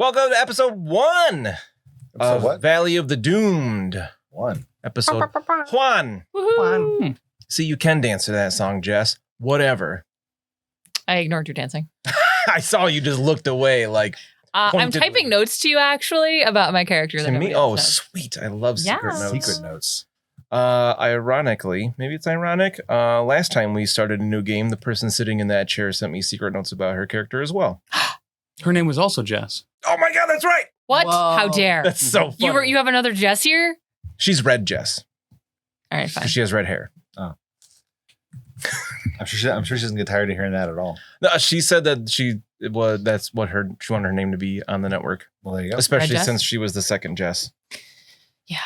Welcome to episode 1 of what? Valley of the Doomed. 1. Episode Juan. Juan. See, you can dance to that song, Jess. Whatever. I ignored your dancing. I saw you just looked away like. I'm Pointedly. typing notes to you actually about my character. To that me, nobody oh, else knows. sweet. I love secret Yes. notes. Secret notes. Ironically, maybe it's ironic. Last time we started a new game, the person sitting in that chair sent me secret notes about her character as well. Her name was also Jess. Oh my God, that's right. What? Whoa. How dare? That's so funny. You have another Jess here? She's red Jess All right, fine. because she has red hair. I'm sure she doesn't get tired of hearing that at all. No, she said that she wanted her name to be on the network, Well, there you go. especially Red Jess? since she was the second Jess. Yeah,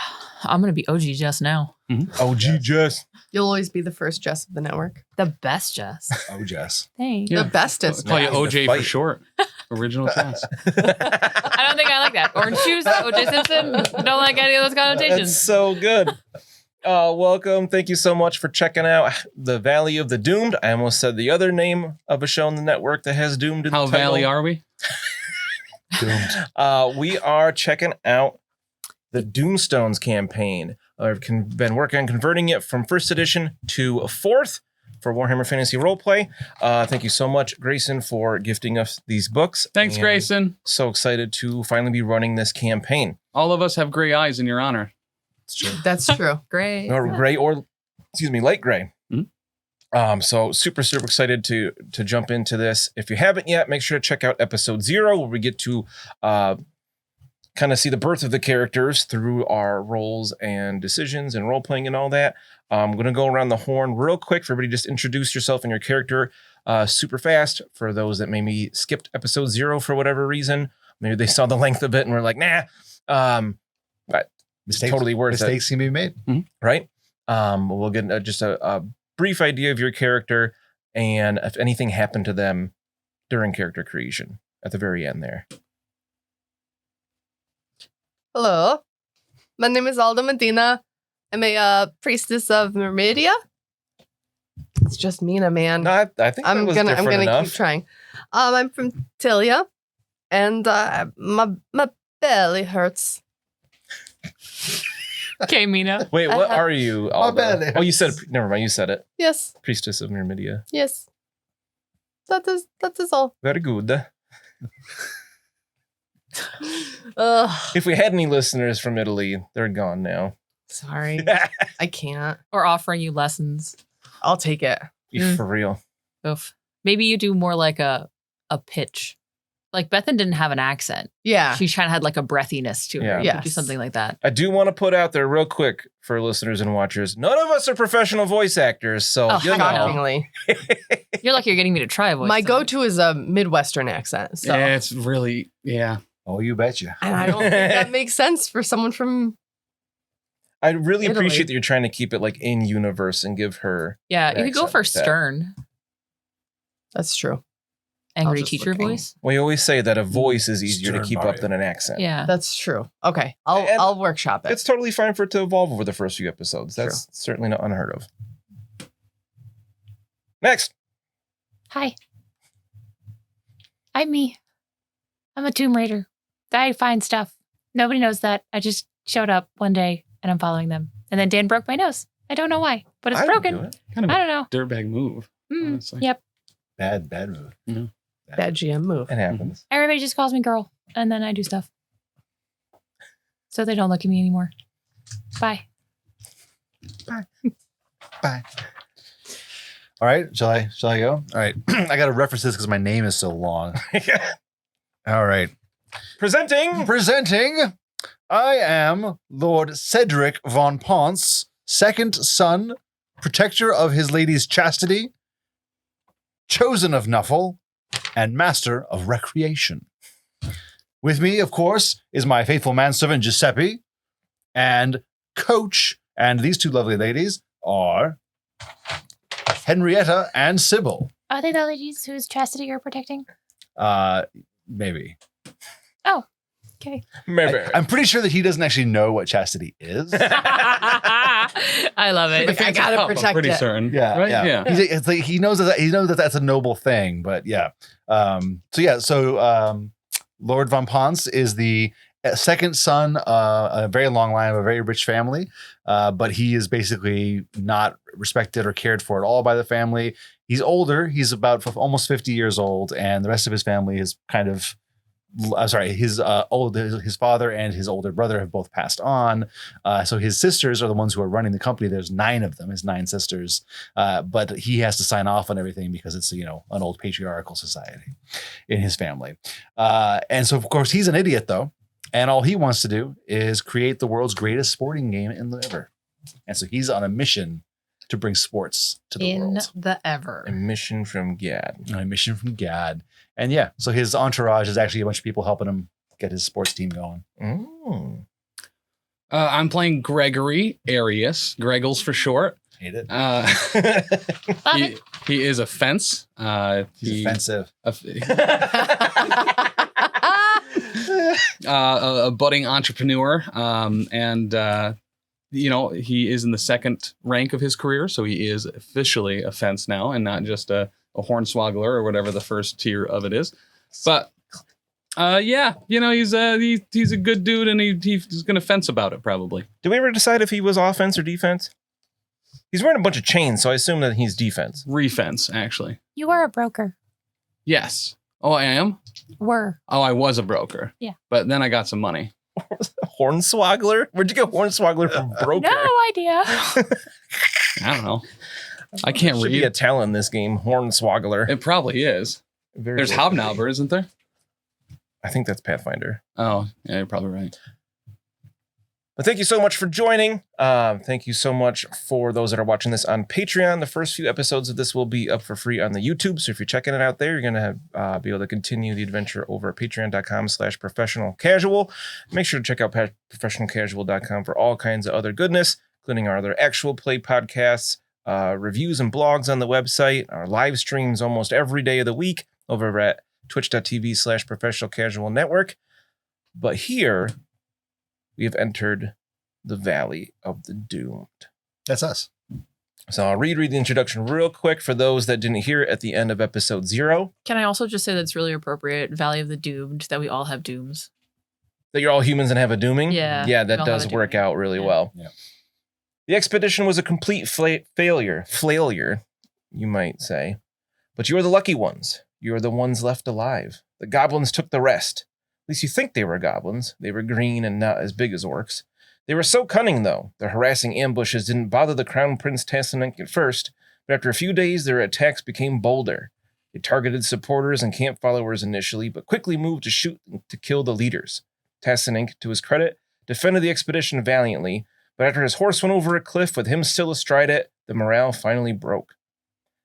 I'm gonna be OG Jess now. OG Jess. You'll always be the first Jess of the network. The best Jess. Oh, Jess. Thanks. Yeah. The bestest. Call you Nah, OJ the for fight. short. Original Jess. I don't think I like that. Orange juice, OJ Simpson. Don't like any of those That's connotations. so good. Welcome. Thank you so much for checking out the Valley of the Doomed. I almost said the other name of a show on the network that has Doomed in How the title. valley are we? Doomed. We are checking out the Doomstones campaign. I've been working on converting it from 1st edition to 4th for Warhammer Fantasy Roleplay. Thank you so much, Grayson, for gifting us these books. Thanks, And Grayson. So excited to finally be running this campaign. All of us have gray eyes in your honor. It's true. That's true. Great. Or gray or, light gray. Mhm. So super excited to jump into this. If you haven't yet, make sure to check out episode 0 where we get to kind of see the birth of the characters through our roles and decisions and role playing and all that. I'm going to go around the horn real quick for everybody. Just introduce yourself and your character super fast for those that maybe skipped episode 0 for whatever reason. Maybe they saw the length of it and were like, nah. But Mistakes, totally worth it. mistakes can be made. Right? We'll get just a brief idea of your character and if anything happened to them during character creation at the very end there. Hello. My name is Alda Medina. I'm a priestess of Mermedia. It's just Mina, man. No, I think I'm that was gonna different enough. keep trying. I'm from Tilia, and my belly hurts. Okay, Mina. Wait, what are you? Alda? bad. Oh, you said. Never mind. You said it. Yes, Priestess of Myrmidia. yes. That is all. Very good. Ugh, If we had any listeners from Italy, they're gone now. sorry. I can't. Or offering you lessons. I'll take it. For real. Oof. Maybe you do more like a pitch. Like Bethan didn't have an accent. Yeah. She kind of had like a breathiness to her. Yeah. You could do Yes. something like that. I do want to put out there real quick for listeners and watchers. None of us are professional voice actors, so Oh, you know. Shockingly. You're like you're getting me to try a voice. My though. go-to is a Midwestern accent. So. Yeah, it's really, yeah. Oh, you betcha. And I don't think that makes sense for someone from. I really Italy. appreciate that you're trying to keep it like in universe and give her. Yeah, you could go accent for like that. stern, That's true. angry just teacher looking. voice. We always say that a voice is easier to Stern keep up Mario. than an accent. Yeah. That's true. Okay. And I'll workshop it. It's totally fine for it to evolve over the first few episodes. That's certainly not unheard of. Next. Hi. I'm me. I'm a Tomb Raider. I find stuff. Nobody knows that. I just showed up one day and I'm following them. And then Dan broke my nose. I don't know why, but it's I didn't broken. do it. Kind of I a don't know. dirtbag move. honestly. Yep. Bad move. Bad GM move. It happens. Everybody just calls me girl. And then I do stuff. So they don't look at me anymore. Bye. Bye. All right. Shall I go? All right. I got to reference this because my name is so long. All right. Presenting. Presenting, I am Lord Cedric von Ponce, second son, protector of his lady's chastity, chosen of Nuffle, and master of recreation. With me, of course, is my faithful manservant Giuseppe, and coach, and these two lovely ladies are Henrietta and Sybil. Are they the ladies whose chastity you're protecting? Maybe. Oh, okay. Maybe. I'm pretty sure that he doesn't actually know what chastity is. I love it. I gotta I'm protect pretty it. certain. Yeah, Right? yeah. It's like he knows that that's a noble thing, but yeah. So Lord von Ponce is the second son, a very long line of a very rich family, but he is basically not respected or cared for at all by the family. He's older. He's about almost 50 years old, and the rest of his family is kind of, his father and his older brother have both passed on. So his sisters are the ones who are running the company. There's 9 of them, his 9 sisters. But he has to sign off on everything because it's, an old patriarchal society in his family. And so, of course, he's an idiot, though. And all he wants to do is create the world's greatest sporting game in the ever. And so he's on a mission to bring sports to the world. A mission from God. A mission from God. And yeah, so his entourage is actually a bunch of people helping him get his sports team going. Mm. I'm playing Gregory Arius, Greggles for short. Hate it. He is a fence. He's offensive. A budding entrepreneur, and he is in the second rank of his career, so he is officially a fence now, and not just a hornswoggler or whatever the first tier of it is. But he's a good dude, and he's gonna fence about it probably. Did we ever decide if he was offense or defense? He's wearing a bunch of chains, so I assume that he's defense. Refense, actually. You are a broker. Yes. Oh, I am? Were. Oh, I was a broker. Yeah. But then I got some money. Hornswoggler? Where'd you get hornswoggler from broker? No idea. I don't know. I can't Should read. be a talent in this game, hornswoggler. It probably is. There's Hobnobber, isn't there? I think that's Pathfinder. Oh, yeah, you're probably right. But thank you so much for joining. Thank you so much for those that are watching this on Patreon. The first few episodes of this will be up for free on the YouTube. So if you're checking it out there, you're going to be able to continue the adventure over at patreon.com/professionalcasual. Make sure to check out professionalcasual.com for all kinds of other goodness, including our other actual play podcasts, reviews and blogs on the website, our live streams almost every day of the week over at twitch.tv/professionalcasualnetwork. But here, we have entered the Valley of the Doomed. That's us. So I'll read the introduction real quick for those that didn't hear it at the end of episode 0. Can I also just say that it's really appropriate, Valley of the Doomed, that we all have dooms? That you're all humans and have a dooming? Yeah. Yeah, we that all does have a work dooming. out really Yeah. well. Yeah. The expedition was a complete failure, you might say. But you are the lucky ones. You are the ones left alive. The goblins took the rest. At least you think they were goblins. They were green and not as big as orcs. They were so cunning, though. Their harassing ambushes didn't bother the Crown Prince Tassenink at first, but after a few days, their attacks became bolder. They targeted supporters and camp followers initially, but quickly moved to shoot and to kill the leaders. Tassenink, to his credit, defended the expedition valiantly, but after his horse went over a cliff with him still astride it, the morale finally broke.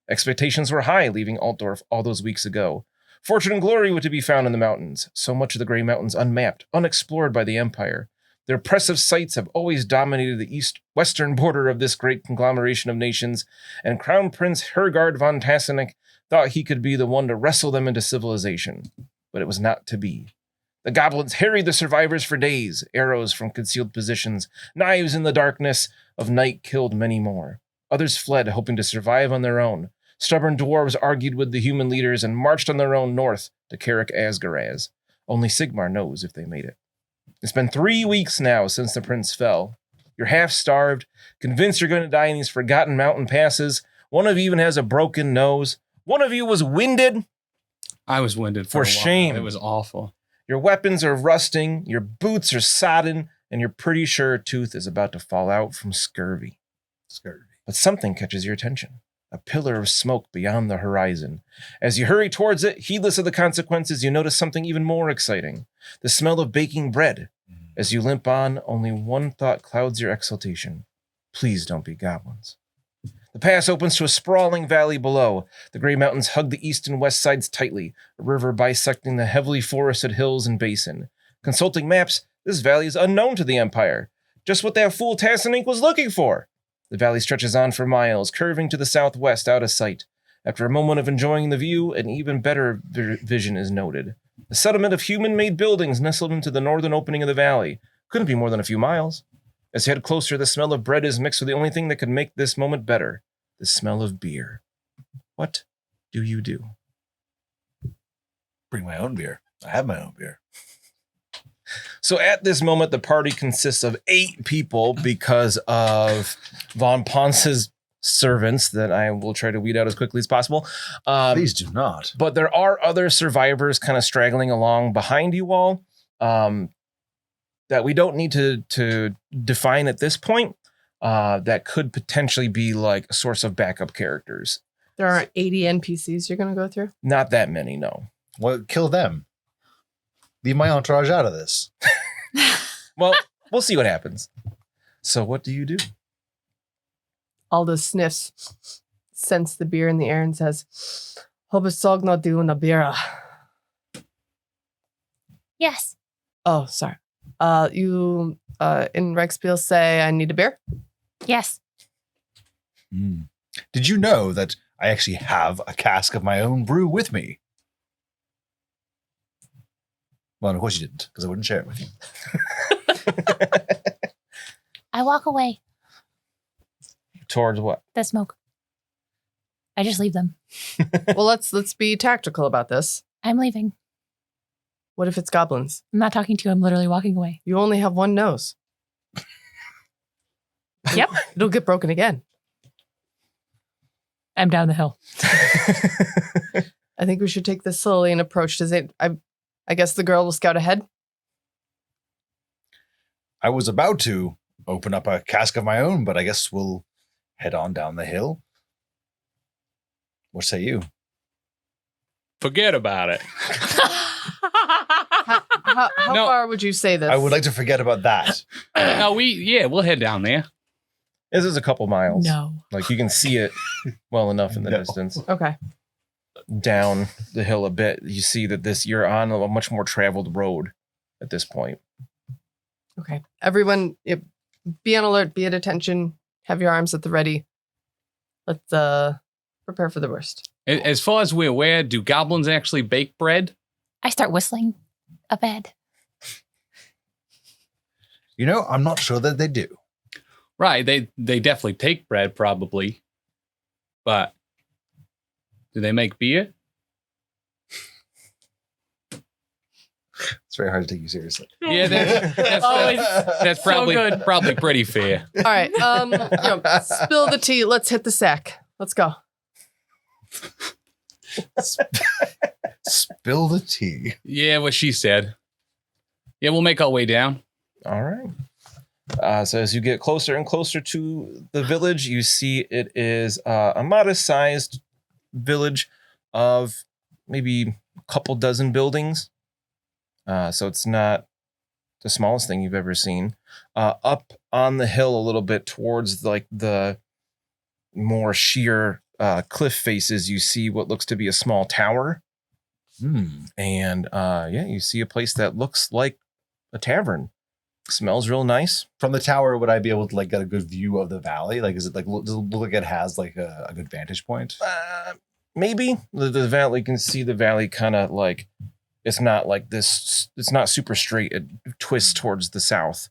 Expectations were high leaving Altdorf all those weeks ago. Fortune and glory were to be found in the mountains, so much of the Grey Mountains unmapped, unexplored by the Empire. Their impressive sights have always dominated the western border of this great conglomeration of nations, and Crown Prince Hergard von Tassenink thought he could be the one to wrestle them into civilization. But it was not to be. The goblins harried the survivors for days. Arrows from concealed positions, knives in the darkness of night killed many more. Others fled, hoping to survive on their own. Stubborn dwarves argued with the human leaders and marched on their own north to Carrick Asgaraz. Only Sigmar knows if they made it. It's been 3 weeks now since the prince fell. You're half-starved, convinced you're going to die in these forgotten mountain passes. One of you even has a broken nose. One of you was winded. I was winded For a while. shame. It was awful. Your weapons are rusting, your boots are sodden, and you're pretty sure a tooth is about to fall out from scurvy. But something catches your attention. A pillar of smoke beyond the horizon. As you hurry towards it, heedless of the consequences, you notice something even more exciting. The smell of baking bread. As you limp on, only one thought clouds your exultation. Please don't be goblins. The pass opens to a sprawling valley below. The Grey Mountains hug the east and west sides tightly, a river bisecting the heavily forested hills and basin. Consulting maps, this valley is unknown to the Empire. Just what that fool Tassenink was looking for. The valley stretches on for miles, curving to the southwest out of sight. After a moment of enjoying the view, an even better vision is noted. A settlement of human-made buildings nestled into the northern opening of the valley. Couldn't be more than a few miles. As you head closer, the smell of bread is mixed with the only thing that could make this moment better. The smell of beer. What do you do? Bring my own beer. I have my own beer. So at this moment, the party consists of 8 people because of Von Ponce's servants that I will try to weed out as quickly as possible. Please do not. But there are other survivors kind of straggling along behind you all that we don't need to define at this point. That could potentially be like a source of backup characters. There aren't 80 NPCs you're going to go through? Not that many, no. Well, kill them. Leave my entourage out of this. Well, we'll see what happens. So what do you do? Alda sniffs, scents the beer in the air and says, Hobisogno di una birra. Yes. Oh, sorry. You in Rexspiel say I need a beer? Yes. Did you know that I actually have a cask of my own brew with me? Well, of course you didn't, because I wouldn't share it with you. I walk away. Towards what? The smoke. I just leave them. Well, let's be tactical about this. I'm leaving. What if it's goblins? I'm not talking to you. I'm literally walking away. You only have one nose. Yep. It'll get broken again. I'm down the hill. I think we should take this slowly and approach. I guess the girl will scout ahead. I was about to open up a cask of my own, but I guess we'll head on down the hill. What say you? Forget about it. How No. far would you say this? I would like to forget about that. No, we'll head down there. This is a couple miles. No. Like you can see it well enough in the No. distance. Okay. Down the hill a bit, you see that you're on a much more traveled road at this point. Okay. Everyone, be on alert, be at attention, have your arms at the ready. Let's prepare for the worst. As far as we're aware, do goblins actually bake bread? I start whistling a bed. You know, I'm not sure that they do. Right, they definitely take bread, probably. But do they make beer? It's very hard to take you seriously. Yeah, that's So probably good. probably pretty fair. All right. Spill the tea. Let's hit the sack. Let's go. Spill the tea. Yeah, what she said. Yeah, we'll make our way down. All right. So as you get closer and closer to the village, you see it is a modest-sized village of maybe a couple dozen buildings. So it's not the smallest thing you've ever seen. Up on the hill a little bit towards like the more sheer cliff faces, you see what looks to be a small tower. And you see a place that looks like a tavern. Smells real nice. From the tower, would I be able to like get a good view of the valley? Like, is it like, does it look like it has like a good vantage point? Maybe the valley, you can see the valley kind of like, it's not like this, it's not super straight. It twists towards the south.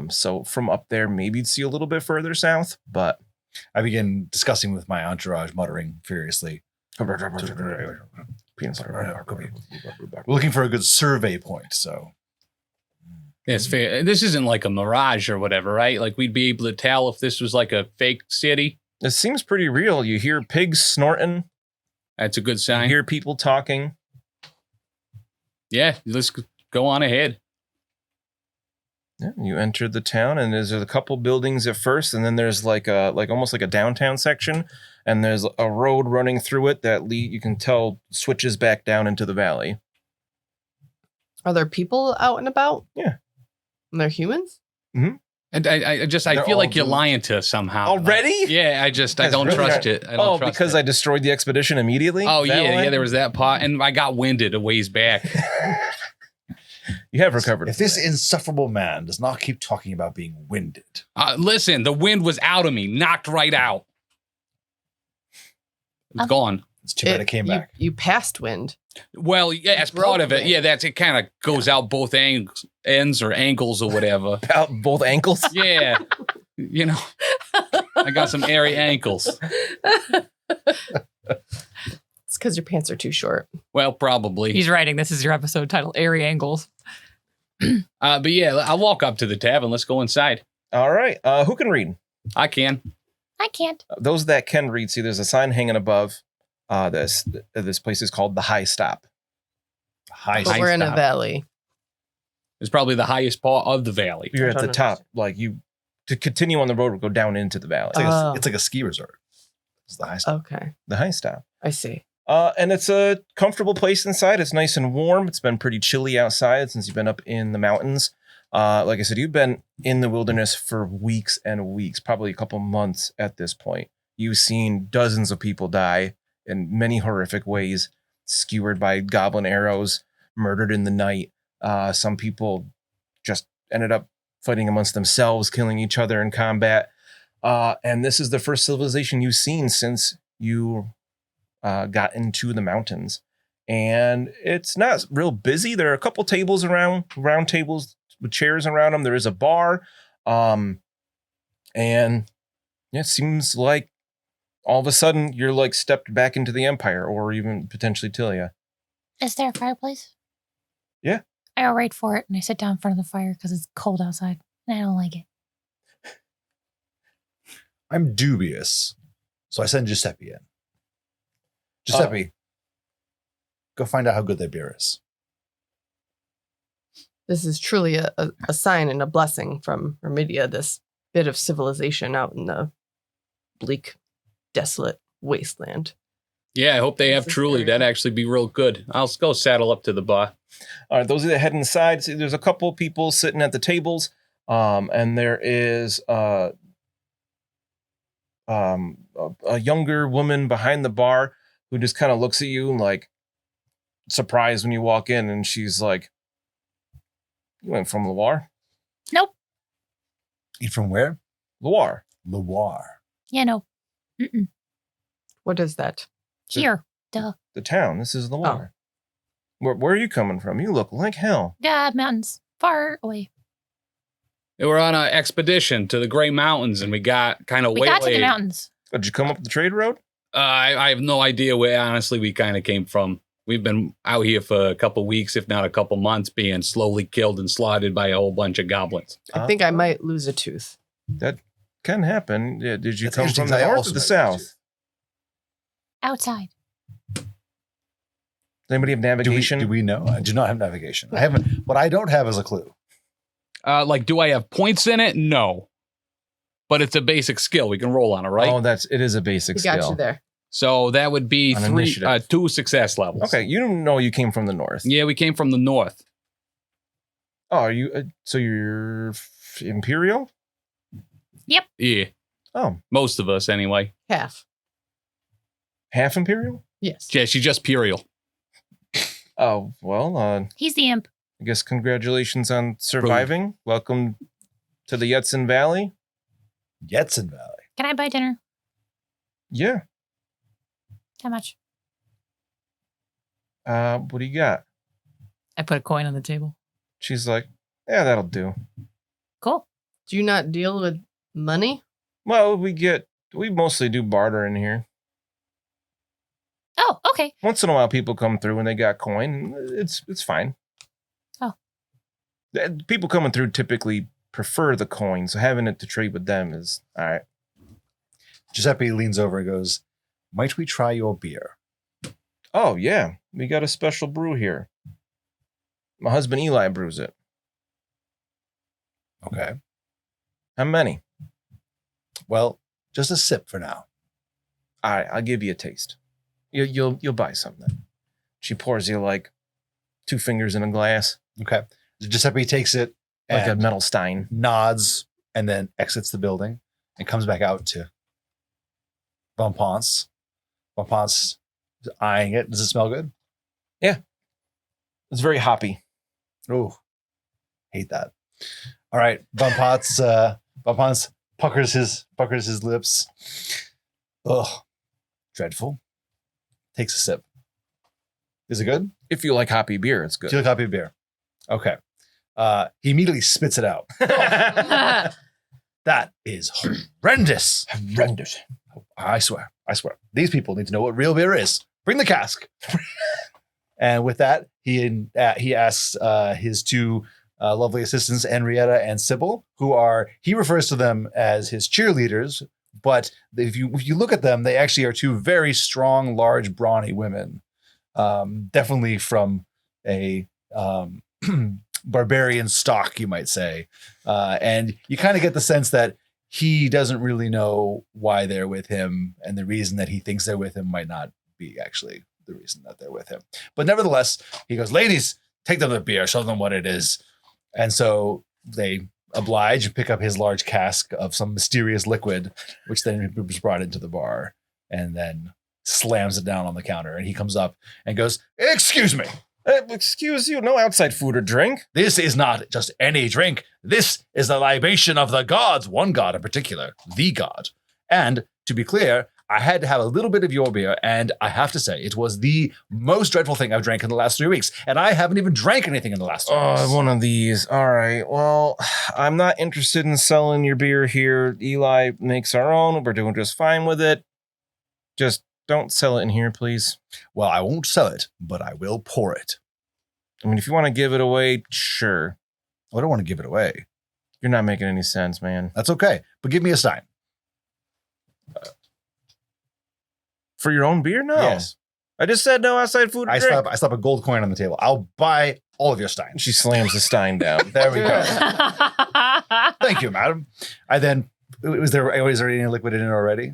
So from up there, maybe you'd see a little bit further south, but I begin discussing with my entourage, muttering furiously. We're looking for a good survey point, so. Yeah, it's fair. This isn't like a mirage or whatever, right? Like we'd be able to tell if this was like a fake city. it seems pretty real. You hear pigs snorting. That's a good You sign. hear people talking. Yeah, let's go on ahead. Yeah, you enter the town, and there's a couple buildings at first, and then there's like almost like a downtown section, and there's a road running through it that you can tell switches back down into the valley. Are there people out and about? Yeah. And they're humans? And I They're feel like all you're dudes. lying to us somehow. Already? Yeah, I don't Really trust not- it. I don't trust because it. I destroyed the expedition immediately? Oh, That yeah, way? there was that part. And I got winded a ways back. You have recovered. If this insufferable man does not keep talking about being winded. Listen, the wind was out of me, knocked right out. It's gone. It's too bad it came back. You passed wind. Well, yeah, as part of it, Broke. yeah, it kind of goes out both ends or angles or whatever. Out both ankles? Yeah, you know, I got some airy ankles. It's because your pants are too short. Well, probably. He's writing. This is your episode title, Airy Angles. But yeah, I'll walk up to the tavern. Let's go inside. All right. Who can read? I can. I can't. Those that can read, see, there's a sign hanging above. This place is called the High Stop. But we're in a valley. It's probably the highest part of the valley. You're I at the don't top. Like to continue on the road, go down into the valley. It's like a ski resort. It's the high stop. Okay, The High Stop. I see. And it's a comfortable place inside. It's nice and warm. It's been pretty chilly outside since you've been up in the mountains. Like I said, you've been in the wilderness for weeks and weeks, probably a couple months at this point. You've seen dozens of people die in many horrific ways, skewered by goblin arrows, murdered in the night. Some people just ended up fighting amongst themselves, killing each other in combat. And this is the first civilization you've seen since you got into the mountains. And it's not real busy. There are a couple tables around, round tables with chairs around them. There is a bar. And yeah, it seems like all of a sudden you're like stepped back into the Empire, or even potentially Tilia. Is there a fireplace? Yeah. I go right for it and I sit down in front of the fire because it's cold outside and I don't like it. I'm dubious. So I send Giuseppe in. Giuseppe, go find out how good their beer is. This is truly a sign and a blessing from Mermidia, this bit of civilization out in the bleak, desolate wasteland. Yeah, I hope they have This is truly. very- That'd actually be real good. I'll go saddle up to the bar. All right, those are the head inside. See, there's a couple people sitting at the tables, and there is a younger woman behind the bar who just kind of looks at you like surprised when you walk in, and she's like, "You went from Loire? Nope. Eat from where? Loire? Loire. Yeah, no. Mm-mm. What is that? Here. Duh. The town. This is Loire. Where are you coming from? You look like hell." Yeah, mountains. Far away. We were on an expedition to the Gray Mountains, and we got kind of We got to the waylaid. mountains. Did you come up the trade road? I have no idea where, honestly, we kind of came from. We've been out here for a couple weeks, if not a couple months, being slowly killed and slaughtered by a whole bunch of goblins. I think I might lose a tooth. That can happen. Yeah, did you That's come interesting, from the 'cause I north also or the might south? lose Outside. Does anybody have navigation? Do we know? I do not have navigation. I haven't. What I don't have is a clue. Do I have points in it? No. But it's a basic skill we can roll on, all right? Oh, it is a basic We got skill. you there. So that would be On initiative. 2 success levels. Okay, you don't know you came from the north. Yeah, we came from the north. Oh, are you? So you're Imperial? Yeah, Oh, most of us anyway. Half. half Imperial? Yes. Yeah, she's just Purial. Oh, well, He's the imp. I guess congratulations on surviving. Welcome to the Yetson Valley. Yetson Valley. Can I buy dinner? Yeah. How much? What do you got? I put a coin on the table. She's like, yeah, that'll do. Cool. Do you not deal with money? Well, we mostly do barter in here. Oh, okay. Once in a while, people come through and they got coin. It's fine. Oh. People coming through typically prefer the coin, so having it to trade with them is all right. Giuseppe leans over and goes, "Might we try your beer?" Oh, yeah. We got a special brew here. My husband Eli brews it. Okay. How many? Well, just a sip for now. All right, I'll give you a taste. You'll buy something. She pours you like 2 fingers in a glass, Okay. Giuseppe takes it like a and metal stein. nods and then exits the building and comes back out to Von Ponce. Von Ponce is eyeing it. Does it smell good? It's very hoppy. Oh, hate that. All right. Von Ponce puckers his lips. Ugh. Dreadful. Takes a sip. Is it good? If you like hoppy beer, it's good. Do you like hoppy beer? Okay. He immediately spits it out. That is horrendous. Horrendous. I swear. These people need to know what real beer is. bring the cask. And with that, he asks his two lovely assistants, Henrietta and Sybil, he refers to them as his cheerleaders. But if you look at them, they actually are two very strong, large, brawny women. Definitely from a barbarian stock, you might say. And you kind of get the sense that he doesn't really know why they're with him, and the reason that he thinks they're with him might not be actually the reason that they're with him. But nevertheless, he goes, ladies, take them the beer, show them what it is. And so they oblige and pick up his large cask of some mysterious liquid, which then was brought into the bar, and then slams it down on the counter. And he comes up and goes, excuse me. Excuse you, no outside food or drink. This is not just any drink. This is the libation of the gods, one god in particular, the god. And to be clear, I had to have a little bit of your beer, and I have to say, it was the most dreadful thing I've drank in the last 3 weeks, and I haven't even drank anything in the last 3 weeks. Oh, one of these. All right. Well, I'm not interested in selling your beer here. Eli makes our own. We're doing just fine with it. Just don't sell it in here, please. Well, I won't sell it, but I will pour it. I mean, if you want to give it away, sure. I don't want to give it away. You're not making any sense, man. That's okay, but give me a stein. For your own beer? No. Yes. I just said no outside food or I drink. slap a gold coin on the table. I'll buy all of your steins. She slams the stein down. There we go. Thank you, madam. I then, is there any liquid in it already?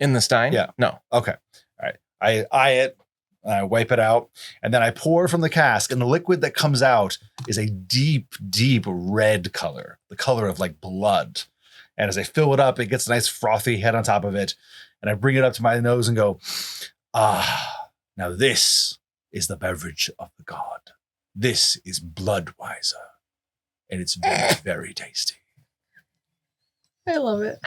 In the stein? Yeah. No. Okay. All right. I eye it, I wipe it out, and then I pour from the cask, and the liquid that comes out is a deep, deep red color, the color of like blood. And as I fill it up, it gets a nice frothy head on top of it. And I bring it up to my nose and go, now this is the beverage of the god. This is Bloodweiser. And it's very, very tasty. I love it.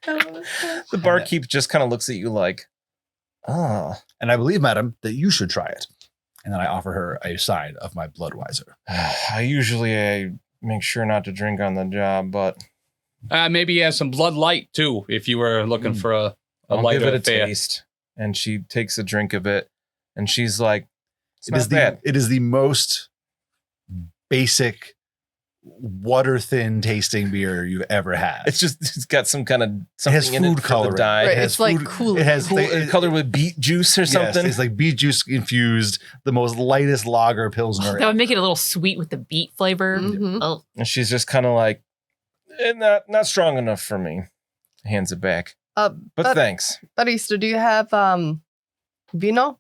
I love it. The barkeep just kind of looks at you like, oh. And I believe, madam, that you should try it. And then I offer her a side of my Bloodweiser. I usually make sure not to drink on the job, but Maybe he has some Blood Light, too, if you were looking for a I'll light give it a affair. taste. And she takes a drink of it, and she's like, it's It not is bad. it is the most basic, water-thin tasting beer you've ever had. It's got some kind of It has something in food it for coloring. the dye. Right, has it's like food- cool. It has Colored with beet juice or something. Yes, it's like beet juice infused, the most lightest lager pilsner. That would make it a little sweet with the beet flavor. Mhm. Oh, And she's just kind of like, not strong enough for me. Hands it back. But thanks. Barista, do you have vino?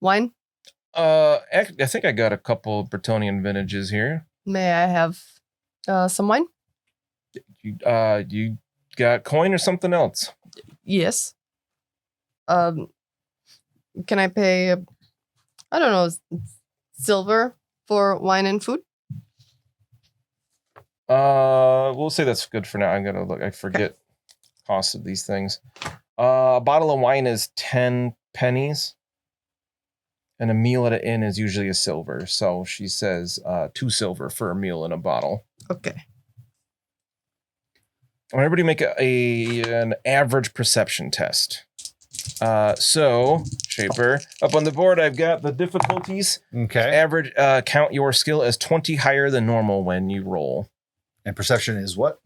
Wine? I think I got a couple Bretonian vintages here. May I have some wine? You got coin or something else? Yes. Can I pay, I don't know, silver for wine and food? We'll say that's good for now. I'm gonna look. I forget costs of these things. A bottle of wine is 10 pennies, and a meal at an inn is usually a silver. So she says 2 silver for a meal and a bottle. Okay. I want everybody to make an average perception test. So, Shaper, up on the board, I've got the difficulties. Okay. Average, count your skill as 20 higher than normal when you roll. And perception is what?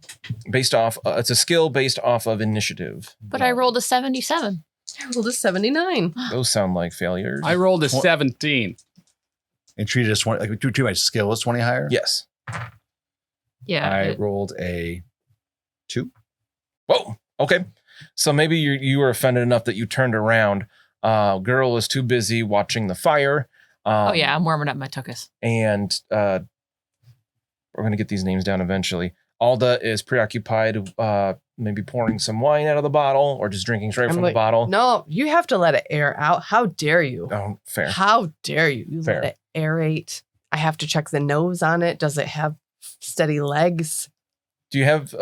Based off, it's a skill based off of initiative. but I rolled a 77. I rolled a 79. Those sound like failures. I rolled a 17. And treated as 20, like too much skill is 20 higher? Yes. Yeah. I rolled a 2. Whoa. Okay. So maybe you were offended enough that you turned around. Girl is too busy watching the fire. Oh, yeah. I'm warming up my tuchus. And we're going to get these names down eventually. Alda is preoccupied, maybe pouring some wine out of the bottle or just drinking straight I'm from like, the bottle. No, you have to let it air out. How dare you? Oh, fair. How dare you? You Fair. let it aerate. I have to check the nose on it. Does it have steady legs? Do you have My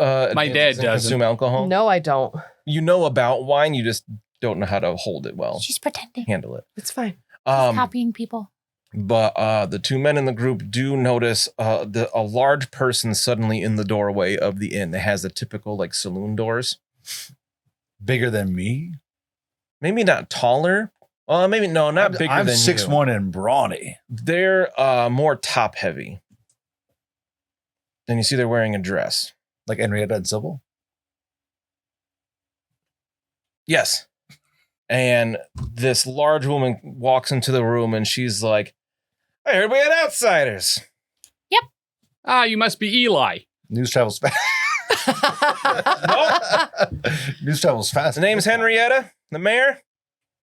dad advantages in doesn't. consume alcohol? No, I don't. You know about wine, you just don't know how to hold it well. She's pretending. Handle it. It's fine. She's copying people. But the 2 men in the group do notice a large person suddenly in the doorway of the inn that has the typical like saloon doors. Bigger than me? maybe not taller. Maybe no, not bigger I'm than 6'1" you. and brawny. They're more top heavy. And you see they're wearing a dress. Like Henrietta and Sybil. Yes. And this large woman walks into the room and she's like, I heard we had outsiders. Ah, you must be Eli. News travels fast. News travels fast. The name's Henrietta, the mayor.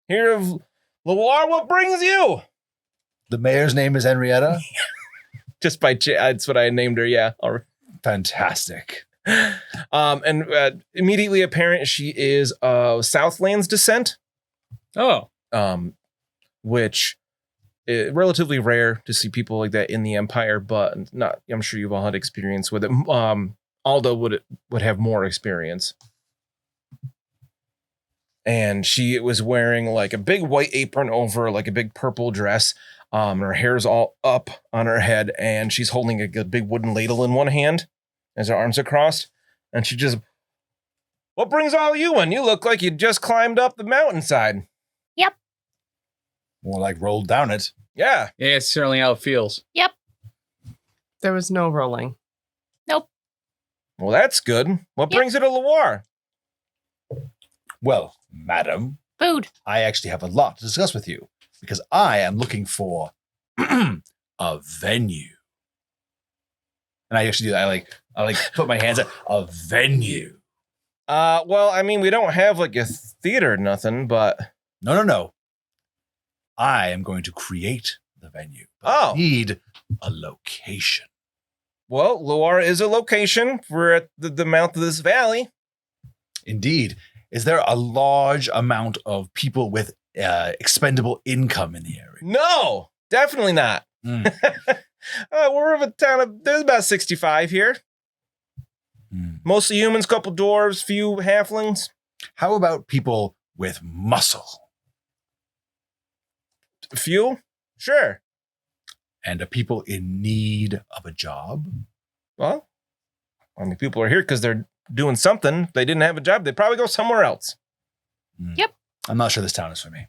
Here of Loire, what brings you? The mayor's name is Henrietta. Just by that's what I named her, yeah. Fantastic. And immediately apparent she is of Southlands descent. Oh, Which is relatively rare to see people like that in the Empire, but not. I'm sure you've all had experience with it. Alda would have more experience, and she was wearing like a big white apron over like a big purple dress. Her hair's all up on her head, and she's holding a big wooden ladle in one hand as her arms are crossed, and she just. What brings all you in? You look like you just climbed up the mountainside. More like rolled down it. Yeah. yeah, it's certainly how it feels. There was no rolling. Well, that's good. What Yep. brings you to Loire? Well, madam, Food. I actually have a lot to discuss with you because I am looking for a venue. And I actually do that. I like put my hands up. A venue. Well, I mean, we don't have like a theater or nothing, but No. I am going to create the venue. But Oh. I need a location. well, Loire is a location. We're at the mouth of this valley. Indeed. Is there a large amount of people with expendable income in the area? No, definitely not. Mm. We're of a town of, there's about 65 here. Mm. Mostly humans, couple dwarves, few halflings. How about people with muscle Few? Sure. and are people in need of a job? Well, I mean, people are here because they're doing something. If they didn't have a job, they'd probably go somewhere else. Mm. Yep. I'm not sure this town is for me.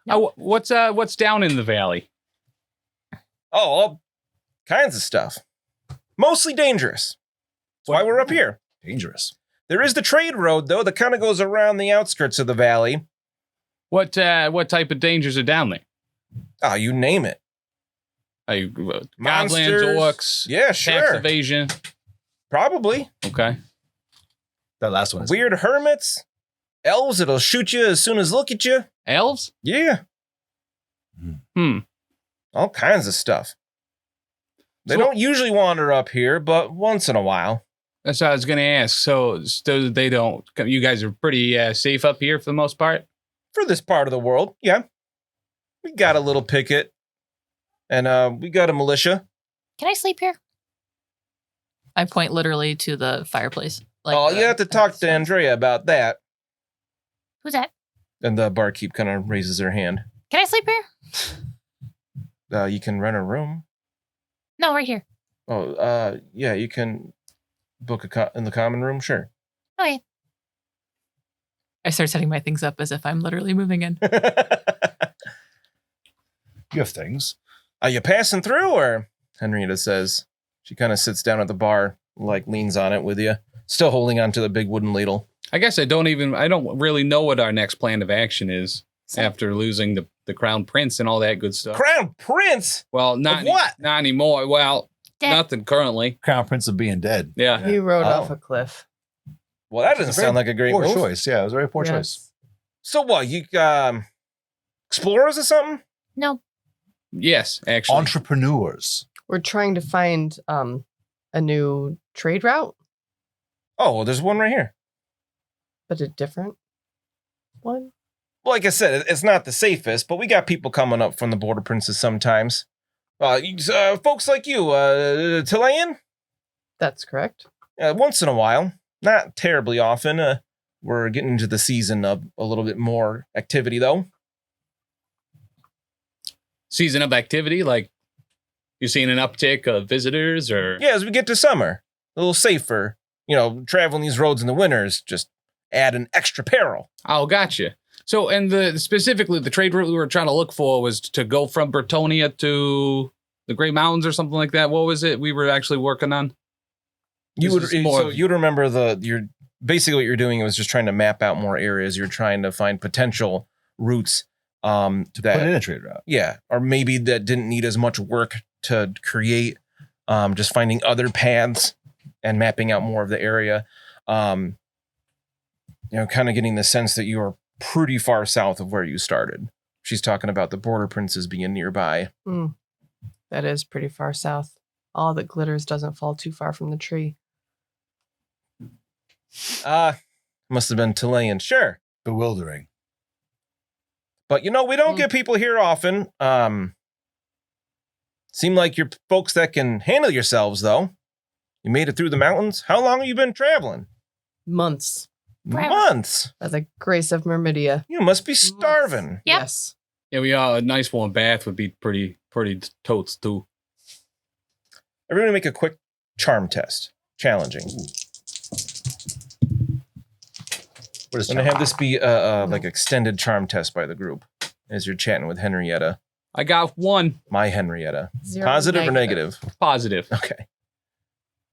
What's down in the valley? Oh, all kinds of stuff. Mostly dangerous. That's why we're up here. Dangerous. There is the trade road, though, that kind of goes around the outskirts of the valley. What type of dangers are down there? Oh, you name it. Goblins, Monsters. orcs, Yeah, tax sure. evasion. Probably. Okay. That last one is Weird hermits. Elves that'll shoot you as soon as look at you. Elves? Yeah. All kinds of stuff. They So- don't usually wander up here, but once in a while. That's what I was going to ask. So they don't. You guys are pretty safe up here for the most part. For this part of the world, yeah. We got a little picket. And we got a militia. Can I sleep here? I point literally to the fireplace. You have to talk to Andrea about that. Who's that? And the barkeep kind of raises her hand. Can I sleep here? You can rent a room. No, right here. Yeah, you can book in the common room, sure. Okay. I start setting my things up as if I'm literally moving in. you have things. Are you passing through, or? Henrietta says. She kind of sits down at the bar, like leans on it with you, still holding on to the big wooden ladle. I guess I don't really know what our next plan of action is after losing the Crown Prince and all that good stuff. Crown Prince? Well, not Of what? Not anymore. Well, Dead. nothing currently. Crown Prince of being dead. Yeah. He rode Oh. off a cliff. Well, that doesn't sound like a great Poor move. choice. Yeah, it was a very poor choice. Yes. So what, you explorers or something? No. Yes, actually. Entrepreneurs. We're trying to find a new trade route, Oh, well, there's one right here. but a different one. Well, like I said, it's not the safest, but we got people coming up from the Border Princes sometimes. Folks like you, Tilayan? That's correct. Once in a while. Not terribly often. We're getting into the season of a little bit more activity, though. Season of activity, like you're seeing an uptick of visitors or Yeah, as we get to summer, a little safer. Traveling these roads in the winters just add an extra peril. Oh, gotcha. So, and specifically the trade route we were trying to look for was to go from Bretonia to the Grey Mountains or something like that. What was it we were actually working on? You'd remember basically what you're doing was just trying to map out more areas. You're trying to find potential routes To put in a trade route. Yeah, or maybe that didn't need as much work to create. Just finding other paths and mapping out more of the area. Kind of getting the sense that you are pretty far south of where you started. She's talking about the border princes being nearby. That is pretty far south. All that glitters doesn't fall too far from the tree. Must have been Chilean, sure. Bewildering. But we don't get people here often. Seem like you're folks that can handle yourselves, though. You made it through the mountains. How long have you been traveling? Months. Forever. Months. By the grace of Mermidia. You must be starving. Yep. Yes. Yeah, a nice warm bath would be pretty totes too. Everybody make a quick charm test. Challenging. What is I'm going to have this be like extended charm test by the group as you're chatting with Henrietta. I got 1 My Henrietta. 0 Positive or negative? positive. Okay.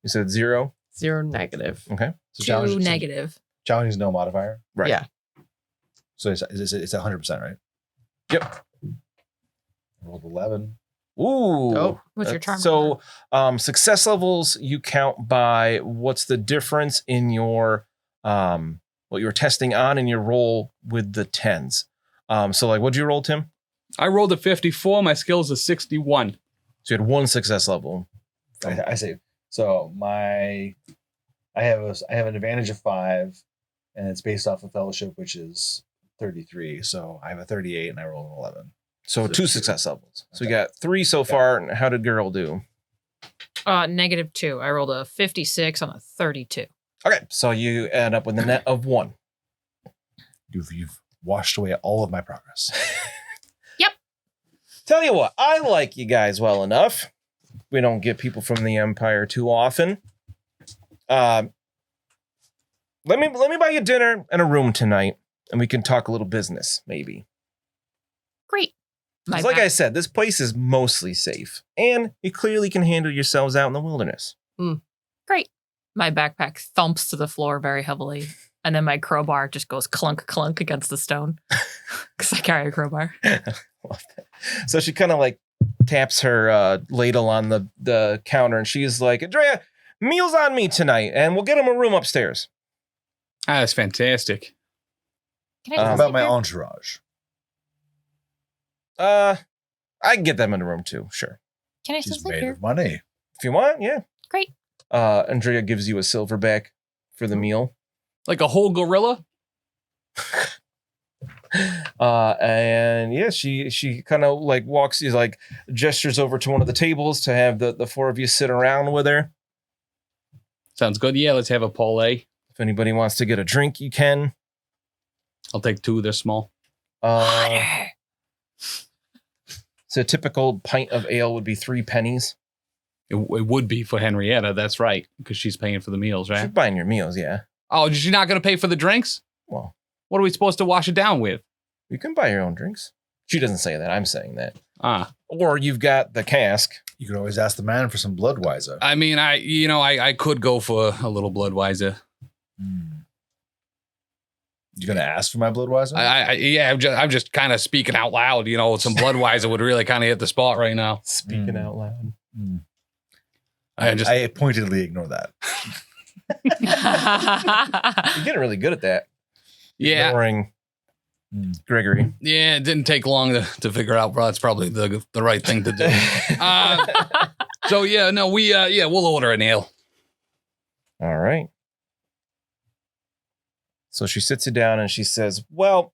You said 0? 0 negative. Okay. So 2 negative. Challenge is no modifier. Right. Yeah. So it's 100%, right? Yep. I rolled 11. Ooh. Oh, What's your charm? So success levels you count by what's the difference in your what you're testing on and your roll with the 10s. So like what'd you roll, Tim? I rolled a 54. My skill's a 61. So you had 1 success level. I say so. I have an advantage of 5, and it's based off of fellowship, which is 33. So I have a 38, and I rolled an 11. So 2 success levels. So we got 3 so far. And how did Girl do? -2. I rolled a 56 on a 32. Okay. So you end up with a net of 1. You've washed away all of my progress. Tell you what, I like you guys well enough. We don't get people from the Empire too often. Let me buy you dinner and a room tonight, and we can talk a little business, maybe. Great. 'Cause like I said, this place is mostly safe, and you clearly can handle yourselves out in the wilderness. Great. My backpack thumps to the floor very heavily, and then my crowbar just goes clunk, clunk against the stone because I carry a crowbar. Love that. So she kind of like taps her ladle on the counter, and she's like, Andrea, meals on me tonight, and we'll get them a room upstairs. That's fantastic. Can I How just about sit my here? entourage? I can get them in a room too, sure. Can I She's just sit made here? of money. If you want, yeah. Great. Andrea gives you a silverback for the meal. Like a whole gorilla? And yeah, she kind of like walks, she's like gestures over to one of the tables to have the 4 of you sit around with her. Sounds good. Yeah, let's have a parlay. If anybody wants to get a drink, you can. I'll take 2. They're small. So a typical pint of ale would be 3 pennies. It would be for Henrietta. That's right. Because she's paying for the meals, You're right? buying your meals, yeah. Oh, is she not going to pay for the drinks? Well, What are we supposed to wash it down with? you can buy your own drinks. She doesn't say that. I'm saying that. Ah, Or you've got the cask. You could always ask the man for some Bloodweiser. I mean, I could go for a little Bloodweiser. You gonna ask for my Bloodweiser? I'm just kind of speaking out loud. Some Bloodweiser would really kind of hit the spot right now. Speaking out loud. I pointedly ignore that. You're getting really good at that. Yeah, Ignoring Gregory. yeah. It didn't take long to figure out. Well, that's probably the right thing to do. So yeah, no, we'll order an ale. All right. So she sits you down and she says, well,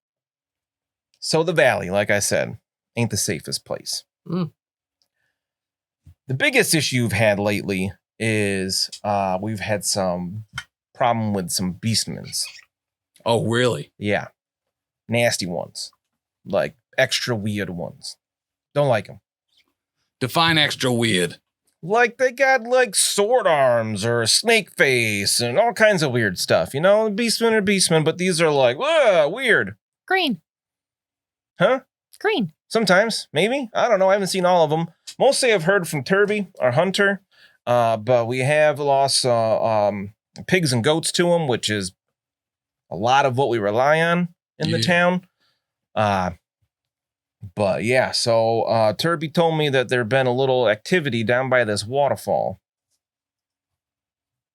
so the valley, like I said, ain't the safest place. Mm. The biggest issue you've had lately is we've had some problem with some beastmans. Oh, really? Yeah. Nasty ones. Like extra weird ones. Don't like them. Define extra weird. Like they got like sword arms or a snake face and all kinds of weird stuff. Beastmen are beastmen, but these are like, weird. Green. Huh? Green. Sometimes, maybe. I don't know. I haven't seen all of them. Mostly I've heard from Turby, our hunter. But we have lost pigs and goats to him, which is a lot of what we rely on in the town. But yeah, so Turby told me that there'd been a little activity down by this waterfall.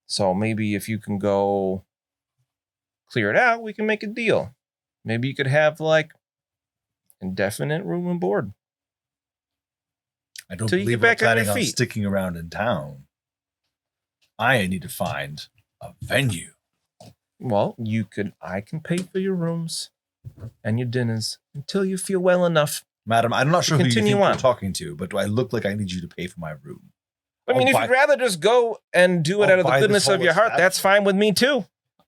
So maybe if you can go clear it out, we can make a deal. Maybe you could have like indefinite room and board. I don't Till you believe get we're back on your planning on feet. sticking around in town. I need to find a venue. Well, I can pay for your rooms and your dinners until you feel well enough. Madam, I'm not sure who you think Continue you're on. talking to, but do I look like I need you to pay for my room? I mean, I'll if buy- you'd rather just go and do it I'll out of the buy goodness this of your whole heart, that's fine with me too.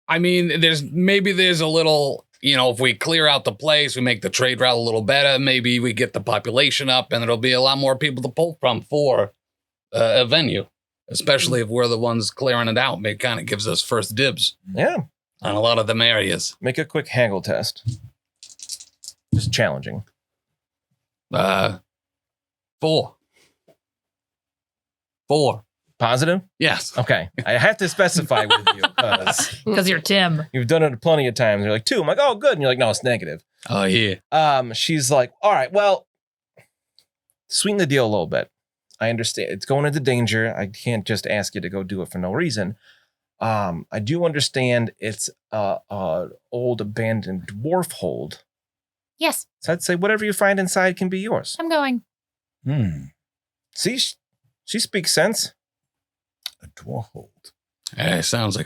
I mean, there's a little, if we clear out the place, we make the trade route a little better, maybe we get the population up and there'll be a lot more people to pull from for a venue, especially if we're the ones clearing it out. It kind of gives us first dibs Yeah. on a lot of them areas. Make a quick haggle test. Just challenging. 4. Positive? Yes. Okay. I have to specify with you Because you're Tim. you've done it plenty of times. You're like, 2. I'm like, oh, good. And you're like, no, it's negative. Oh, yeah. She's like, all right, well, sweeten the deal a little bit. I understand it's going into danger. I can't just ask you to go do it for no reason. I do understand it's a old abandoned dwarf hold. Yes, So I'd say whatever you find inside can be yours. I'm going. See, she speaks sense. A dwarf hold. Hey, sounds like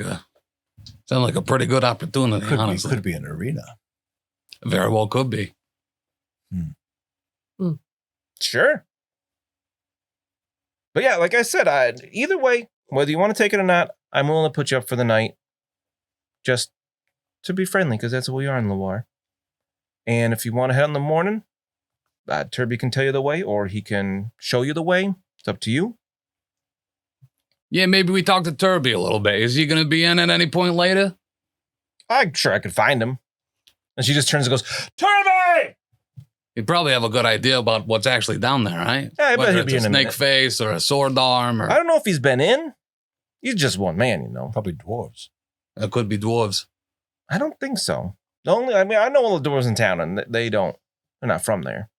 a pretty good opportunity, honestly. Could be an arena. Very well could be. Sure. But yeah, like I said, either way, whether you want to take it or not, I'm willing to put you up for the night. Just to be friendly, because that's what we are in Loire. And if you want to head in the morning, Turby can tell you the way, or he can show you the way. It's up to you. Yeah, maybe we talk to Turby a little bit. Is he going to be in at any point later? I'm sure I could find him. And she just turns and goes, Turby! He'd probably have a good idea about what's actually down there, right? Yeah, I bet Whether he'll it's be a in a snake minute. face or a sword arm, or I don't know if he's been in. He's just one man, you know. Probably dwarves. it could be dwarves. I don't think so. I know all the dwarves in town, and they're not from there.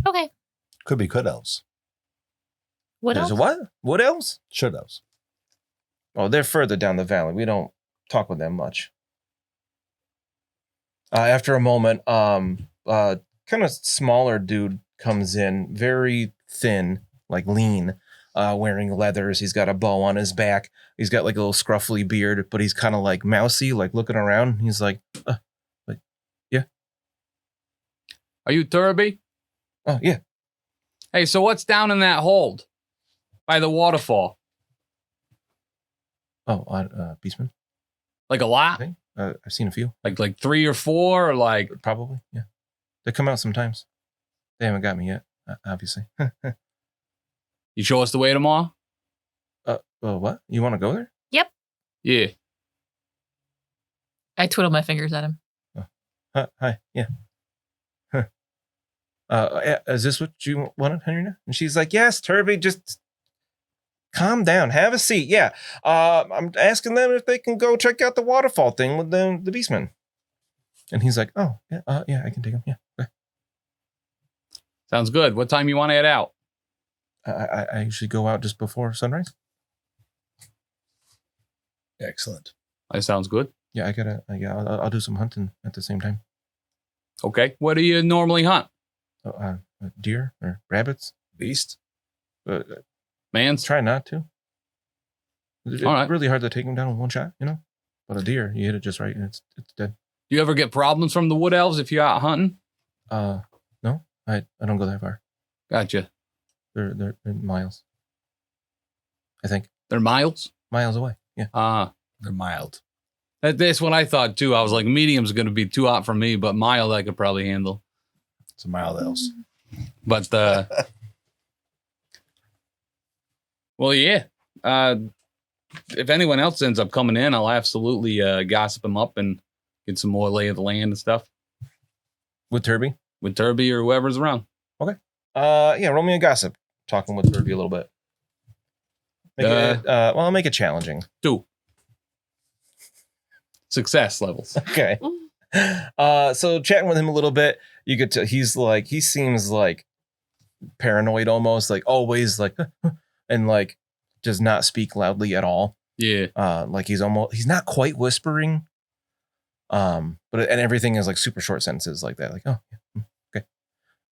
Okay. Could be could elves. What There's else? a what? What else? Should elves. Oh, they're further down the valley. We don't talk with them much. After a moment, kind of smaller dude comes in, very thin, like lean, wearing leathers. He's got a bow on his back. He's got like a little scruffy beard, but he's kind of like mousy, like looking around. He's like, yeah. Are you Turby? Oh, yeah. Hey, so what's down in that hold by the waterfall? Oh, Beastman. Like a lot? Okay. I've seen a few. Like 3 or 4, or like Probably, yeah. They come out sometimes. They haven't got me yet, obviously. you show us the way tomorrow? What? You want to go there? Yeah. I twiddle my fingers at him. Hi, yeah. Huh. Is this what you wanted, Henrietta? And she's like, yes, Turby, just calm down. Have a seat. Yeah. I'm asking them if they can go check out the waterfall thing with the Beastman. And he's like, oh, yeah, yeah, I can take him. Yeah. Okay. Sounds good. What time you want to head out? I usually go out just before sunrise. Excellent. That sounds good. Yeah, I'll do some hunting at the same time. Okay. What do you normally hunt? Deer or rabbits. Beast. Mans? Try not to. It's All right. really hard to take them down with one shot, you know? But a deer, you hit it just right and it's dead. Do you ever get problems from the wood elves if you're out hunting? No, I don't go that far. Gotcha. They're miles. I think They're miles? miles away. Yeah. They're mild. That's what I thought too. I was like, medium's going to be too hot for me, but mild I could probably handle. It's a mild elves. But, well, yeah. If anyone else ends up coming in, I'll absolutely gossip them up and Get some more lay of the land and stuff With Turby? with Turby or whoever's around. Yeah, roll me a gossip. Talking with Turby a little bit. I'll make it challenging. 2. Success levels. Okay. So chatting with him a little bit, you get to he seems like paranoid almost, like always like and like does not speak loudly at all. Yeah. Like he's not quite whispering. But and everything is like super short sentences like that. Like, oh yeah, okay.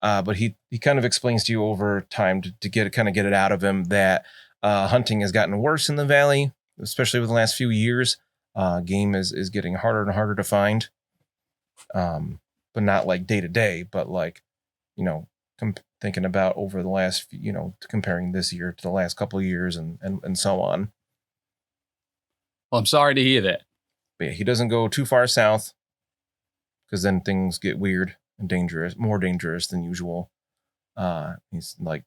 But he kind of explains to you over time to get it out of him that hunting has gotten worse in the valley, especially with the last few years. Game is getting harder and harder to find. But not like day to day, but like, thinking about over the last, comparing this year to the last couple of years and so on. Well, I'm sorry to hear that. But yeah, he doesn't go too far south because then things get weird and dangerous, more dangerous than usual. He's like,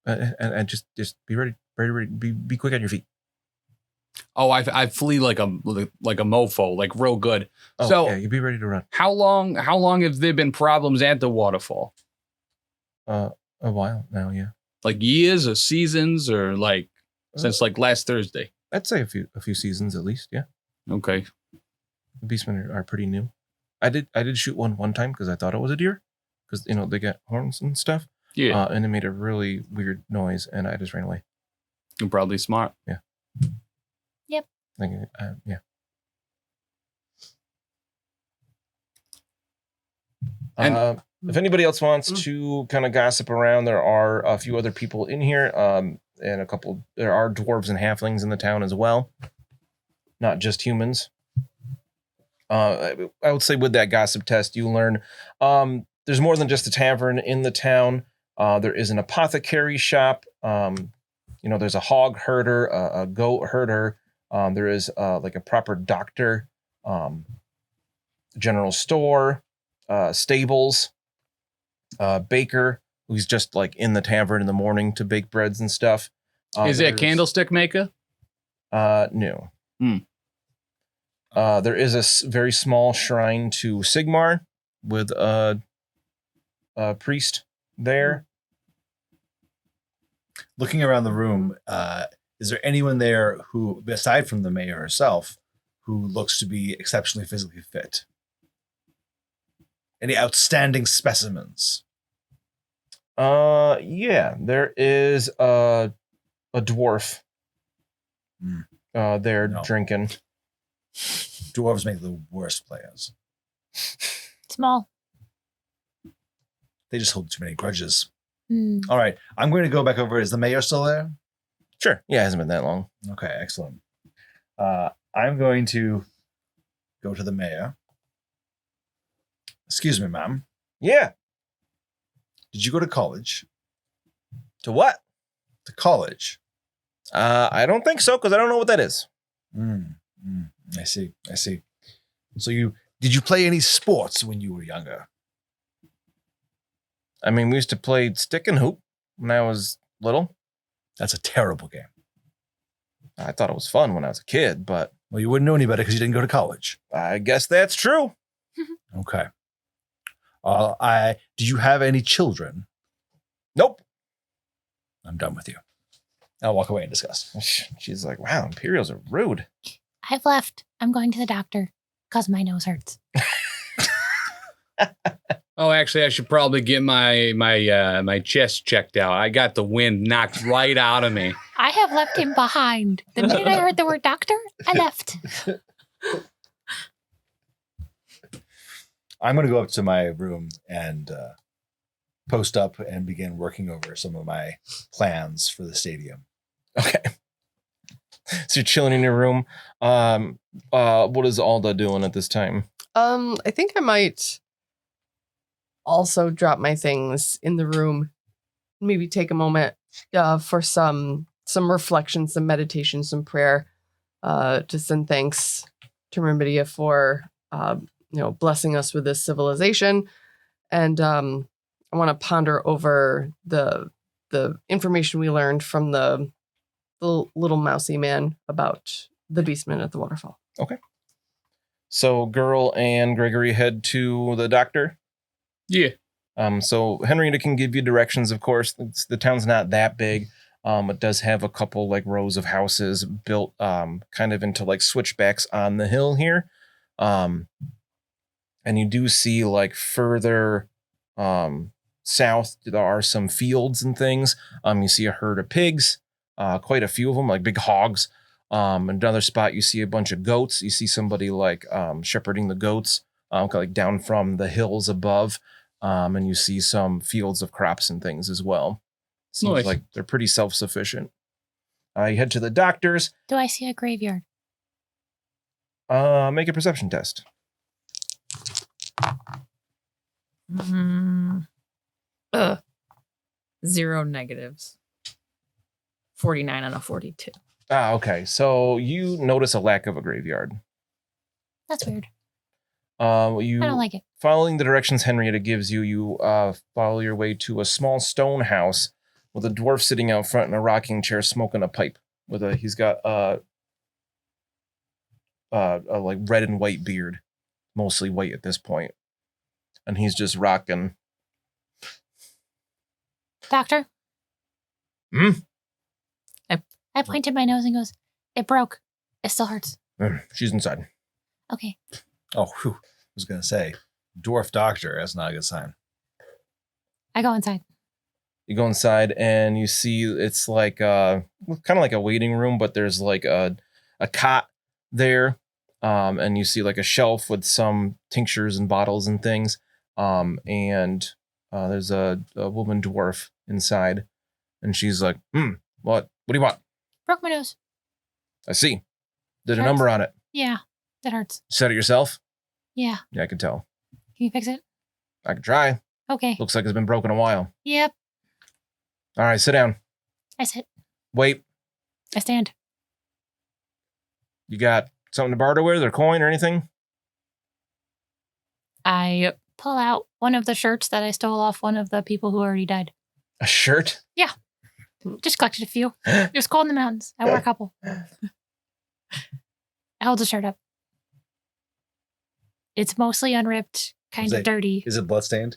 and just be ready, be quick on your feet. Oh, I flee like a mofo, like real good. Oh, so yeah, you be ready to run. How long have there been problems at the waterfall? A while now, yeah. Like years or seasons or like since like last Thursday? I'd say a few seasons at least, yeah. Okay. The beastmen are pretty new. I did shoot one time because I thought it was a deer because they got horns and stuff. Yeah. And it made a really weird noise, and I just ran away. You're probably smart. Yeah. Yep. Yeah. And- If anybody else wants to kind of gossip around, there are a few other people in here, and there are dwarves and halflings in the town as well, not just humans. I would say with that gossip test, you learn there's more than just a tavern in the town. There is an apothecary shop. There's a hog herder, a goat herder. There is like a proper doctor, general store, stables, baker who's just like in the tavern in the morning to bake breads and stuff. Is it a candlestick maker? No. There is a very small shrine to Sigmar with a priest there. Looking around the room, is there anyone there who, aside from the mayor herself, who looks to be exceptionally physically fit? Any outstanding specimens? Yeah, there is a dwarf there drinking. Dwarves make the worst players. Small. They just hold too many grudges. Hmm. All right, I'm going to go back over. Is the mayor still there? Sure. Yeah, it hasn't been that long. Okay, excellent. I'm going to go to the mayor. Excuse me, ma'am. Yeah. Did you go to college? To what? To college. I don't think so because I don't know what that is. I see. So did you play any sports when you were younger? I mean, we used to play stick and hoop when I was little. That's a terrible game. I thought it was fun when I was a kid, but Well, you wouldn't know any better because you didn't go to college. I guess that's true. Okay. Did you have any children? Nope. I'm done with you. I'll walk away in disgust. She's like, wow, Imperials are rude. I've left. I'm going to the doctor because my nose hurts. Oh, actually, I should probably get my chest checked out. I got the wind knocked right out of me. I have left him behind. The minute I heard the word doctor, I left. I'm going to go up to my room and post up and begin working over some of my plans for the stadium. Okay. So you're chilling in your room. What is Alda doing at this time? I think I might also drop my things in the room. Maybe take a moment for some reflection, some meditation, some prayer, to send thanks to Myrmidia for blessing us with this civilization. And I want to ponder over the information we learned from the little mousy man about the beastmen at the waterfall. Okay. So girl and Gregory head to the doctor. Yeah. So Henrietta can give you directions, of course. The town's not that big. It does have a couple like rows of houses built kind of into like switchbacks on the hill here. And you do see like further south, there are some fields and things. You see a herd of pigs, quite a few of them, like big hogs. Another spot, you see a bunch of goats. You see somebody like shepherding the goats, like down from the hills above. And you see some fields of crops and things as well. Seems Nice. like they're pretty self-sufficient. You head to the doctor's. Do I see a graveyard? Make a perception test. Ugh. 0 negatives. 49 on a 42. Okay. So you notice a lack of a graveyard. That's weird. You I don't like it. Following the directions Henrietta gives you, you follow your way to a small stone house with a dwarf sitting out front in a rocking chair smoking a pipe. He's got a like red and white beard, mostly white at this point, and he's just rocking. Doctor? Hmm? I pointed my nose and goes, it broke. It still hurts. She's inside. Okay. Oh, whew. I was going to say, dwarf doctor. That's not a good sign. I go inside. You go inside and you see it's like kind of like a waiting room, but there's like a cot there. And you see like a shelf with some tinctures and bottles and things. And there's a woman dwarf inside. And she's like, what do you want? Broke my nose. I see. Did a Hurts. number on it. Yeah, that hurts. Said it yourself? Yeah. Yeah, I can tell. Can you fix it? I can try. Okay. Looks like it's been broken a while. Yep. All right, sit down. I sit. Wait. I stand. You got something to barter with or coin or anything? I pull out one of the shirts that I stole off one of the people who already died. A shirt? Just collected a few. It was cold in the mountains. I wore a couple. I hold the shirt up. It's mostly unripped, kind Is of it- dirty. Is it bloodstained?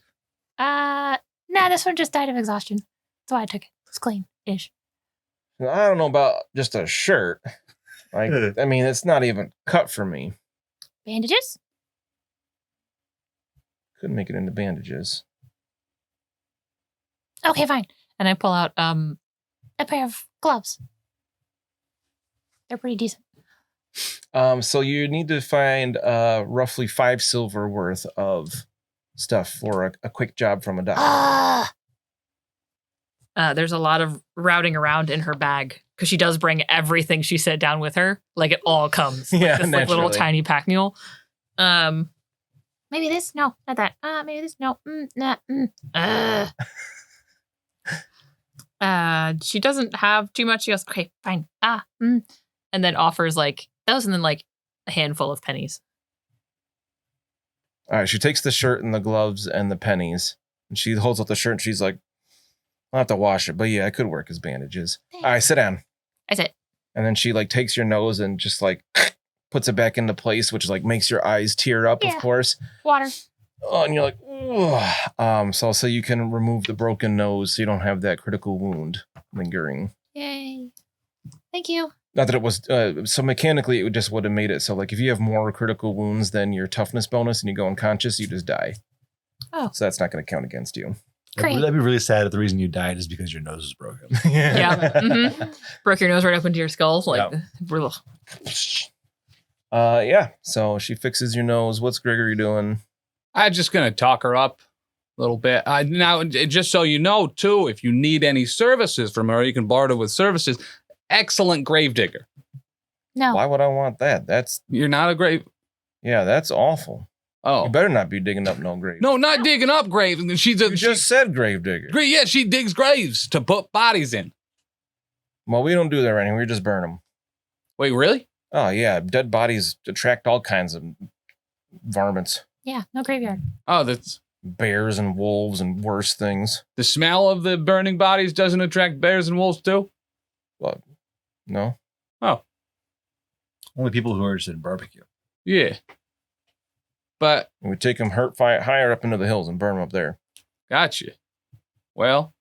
Nah, this one just died of exhaustion. That's why I took it. It's clean-ish. I don't know about just a shirt. Like, I mean, it's not even cut for me. Bandages? Couldn't make it into bandages. Okay, fine. And I pull out A pair of gloves. They're pretty decent. So you need to find roughly 5 silver worth of stuff for a quick job from a doctor. Ah! there's a lot of routing around in her bag because she does bring everything she set down with her. Like it all comes. Yeah, This like little naturally. tiny pack mule. Maybe this? No, not that. Maybe this? No. Nah. She doesn't have too much. She goes, okay, fine. And then offers like those and then like a handful of pennies. All right, she takes the shirt and the gloves and the pennies, and she holds up the shirt and she's like, I'll have to wash it, but yeah, it could work as bandages. All right, sit down. I said, And then she like takes your nose and just like puts it back into place, which like makes your eyes tear up, Yeah. of course. water. Oh, and you're like, ugh. So I'll say you can remove the broken nose so you don't have that critical wound lingering. Yay. Thank you. Not that it was, so mechanically it would have made it so like if you have more critical wounds than your toughness bonus and you go unconscious, you just die. Oh. So that's not going to count against you. Great. That'd be really sad if the reason you died is because your nose is broken. Yeah. Broke your nose right up into your skull. Like, ugh. Yeah. So she fixes your nose. What's Gregory doing? I'm just gonna talk her up a little bit. Now, just so you know, too, if you need any services from her, you can barter with services. Excellent gravedigger. No. Why would I want that? You're not a grave. Yeah, that's awful. Oh You better not be digging up no grave. no, not digging up graves. She's You just said grave digger. yeah, she digs graves to put bodies in. Well, we don't do that right here. We just burn them. Wait, really? Oh, yeah. Dead bodies attract all kinds of varmints. Yeah, no graveyard. Oh, that's Bears and wolves and worse things. the smell of the burning bodies doesn't attract bears and wolves too. No? Only people who are interested in barbecue. Yeah. But And we take them higher up into the hills and burn them up there. gotcha. Well,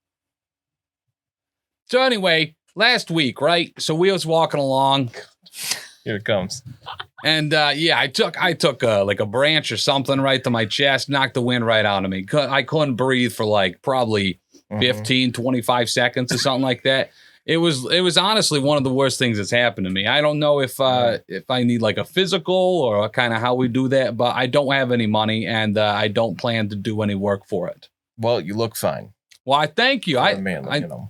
so anyway, last week, right? So we was walking along, Here it comes. and I took like a branch or something right to my chest, knocked the wind right out of me. I couldn't breathe for like probably Mhm. 15, 25 seconds or something like that. It was honestly one of the worst things that's happened to me. I don't know if I need like a physical or kind of how we do that, but I don't have any money and I don't plan to do any work for it. Well, you look fine. Well, I thank you. For a man, you know.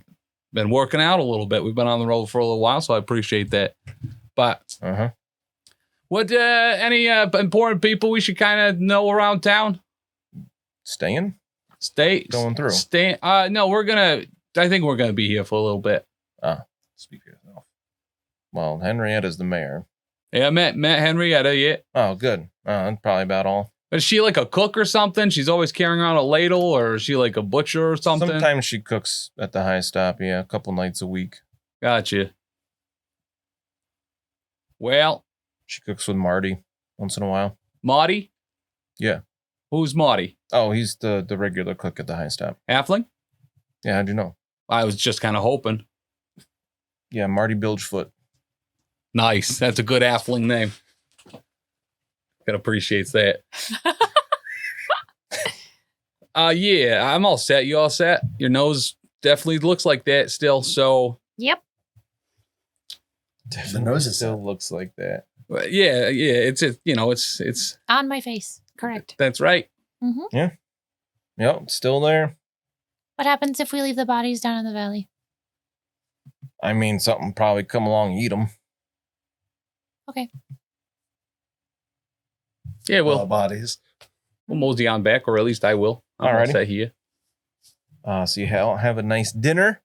Been working out a little bit. We've been on the road for a little while, so I appreciate that. But what any important people we should kind of know around town? Staying? Going through. No, I think we're gonna be here for a little bit. Speak for yourself. Well, Henrietta's the mayor. Yeah, I met Henrietta yet. Oh, good. That's probably about all. Is she like a cook or something? She's always carrying around a ladle, or is she like a butcher or something? Sometimes she cooks at the high stop, yeah, a couple nights a week. Gotcha. Well, She cooks with Marty once in a while. Marty? Yeah. Who's Marty? Oh, he's the regular cook at the high stop. Halfling? Yeah, how'd you know? I was just kind of hoping. Yeah, Marty Bilgefoot. Nice. That's a good halfling name. That appreciates that. Yeah, I'm all set. You all set? Your nose definitely looks like that still. So Yep. The nose is still looks like that. yeah. It's On my face. Correct. that's right. Yep, it's still there. What happens if we leave the bodies down in the valley? I mean, something probably come along and eat them. Yeah, we'll bodies. mosey on back, or at least I will. I'm all Alrighty. set here. So you have a nice dinner,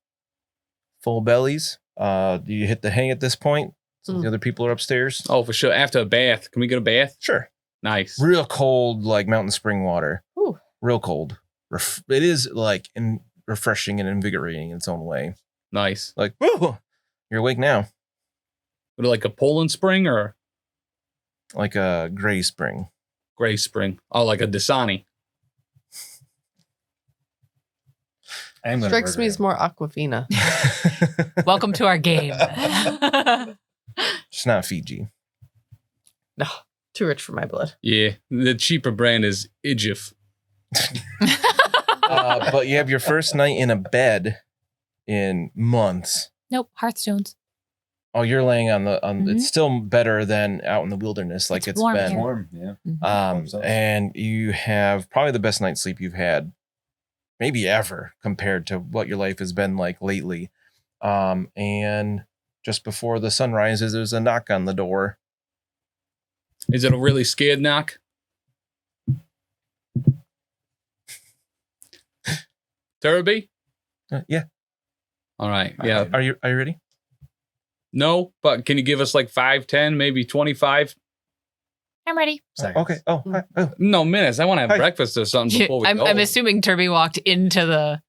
full bellies. Do you hit the hay at this point? Since the other people are upstairs. Oh, for sure. After a bath, can we get a bath? Sure. Nice. Real cold, like mountain spring water. Ooh. Real cold. It is like refreshing and invigorating in its own way. Nice. Like, woo, you're awake now. Would it like a Poland spring or Like a gray spring. gray spring? Oh, like a Dasani. I'm gonna Strikes murder me him. as more Aquafina. Welcome to our game. Just not Fiji. No, too rich for my blood. Yeah, the cheaper brand is Ijif. But you have your first night in a bed in months. Nope. Hearthstones. Oh, you're laying on Mhm. It's still better than out in the wilderness, like It's it's warm been. here. Warm, yeah. And you have probably the best night's sleep you've had, maybe ever, compared to what your life has been like lately. And just before the sun rises, there's a knock on the door. Is it a really scared knock? Turby? Yeah. All right. Yeah. Are you ready? No, but can you give us like 5, 10, maybe 25? I'm ready. Seconds. Okay. Oh, hi. Oh. No, minutes. I want to have Hi. breakfast or something before we I'm go. assuming Turby walked into the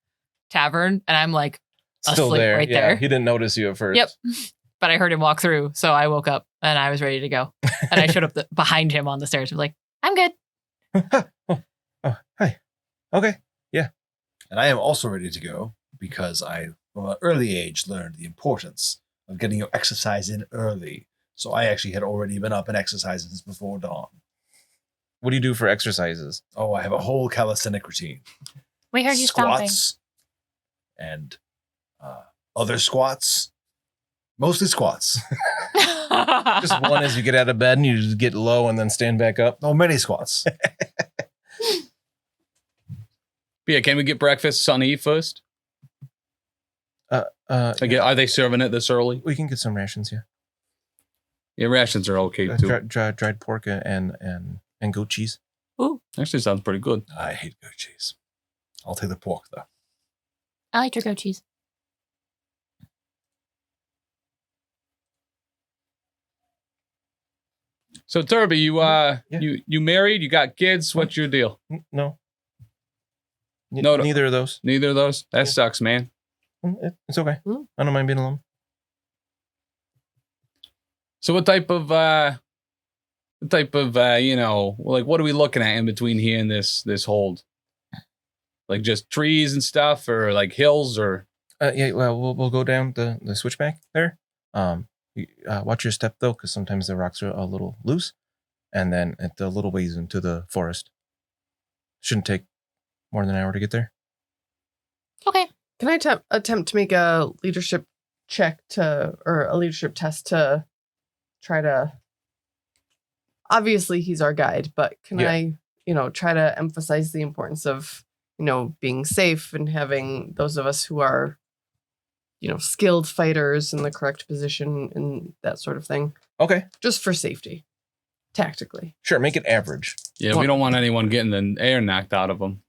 tavern, and I'm like, Still Asleep there. right Yeah, there. he didn't notice you at first. yep. But I heard him walk through, so I woke up and I was ready to go. And I showed up behind him on the stairs. I'm like, I'm good. Oh, hi. Okay. And I am also ready to go because I, from an early age, learned the importance of getting your exercise in early. So I actually had already been up and exercising since before dawn. What do you do for exercises? Oh, I have a whole calisthenic routine. We heard you stomping. Squats and other squats. Mostly squats. Just one as you get out of bed and you just get low and then stand back up. No, many squats. Yeah, can we get breakfast, Sonny, first? Again, are they serving it this early? We can get some rations, yeah. Yeah, rations are okay too. Dried pork and goat cheese. Actually, sounds pretty good. I hate goat cheese. I'll take the pork, though. I like your goat cheese. So, Turby, you you married? You got kids? What's your deal? No. No. Neither of those. Neither of those. That sucks, man. It's okay. Mm. I don't mind being alone. So, what type of The type of, like what are we looking at in between here and this hold? Like just trees and stuff, or like hills, or? Yeah, well, we'll go down the switchback there. Watch your step though, because sometimes the rocks are a little loose. And then at the little ways into the forest. Shouldn't take more than an hour to get there. Okay. Can I attempt to make a leadership check or a leadership test to try to? Obviously, he's our guide, but can I, try to emphasize the importance of, being safe and having those of us who are, skilled fighters in the correct position and that sort of thing. Okay. Just for safety, tactically. Sure, make it average. Yeah, we don't want anyone getting the air knocked out of them.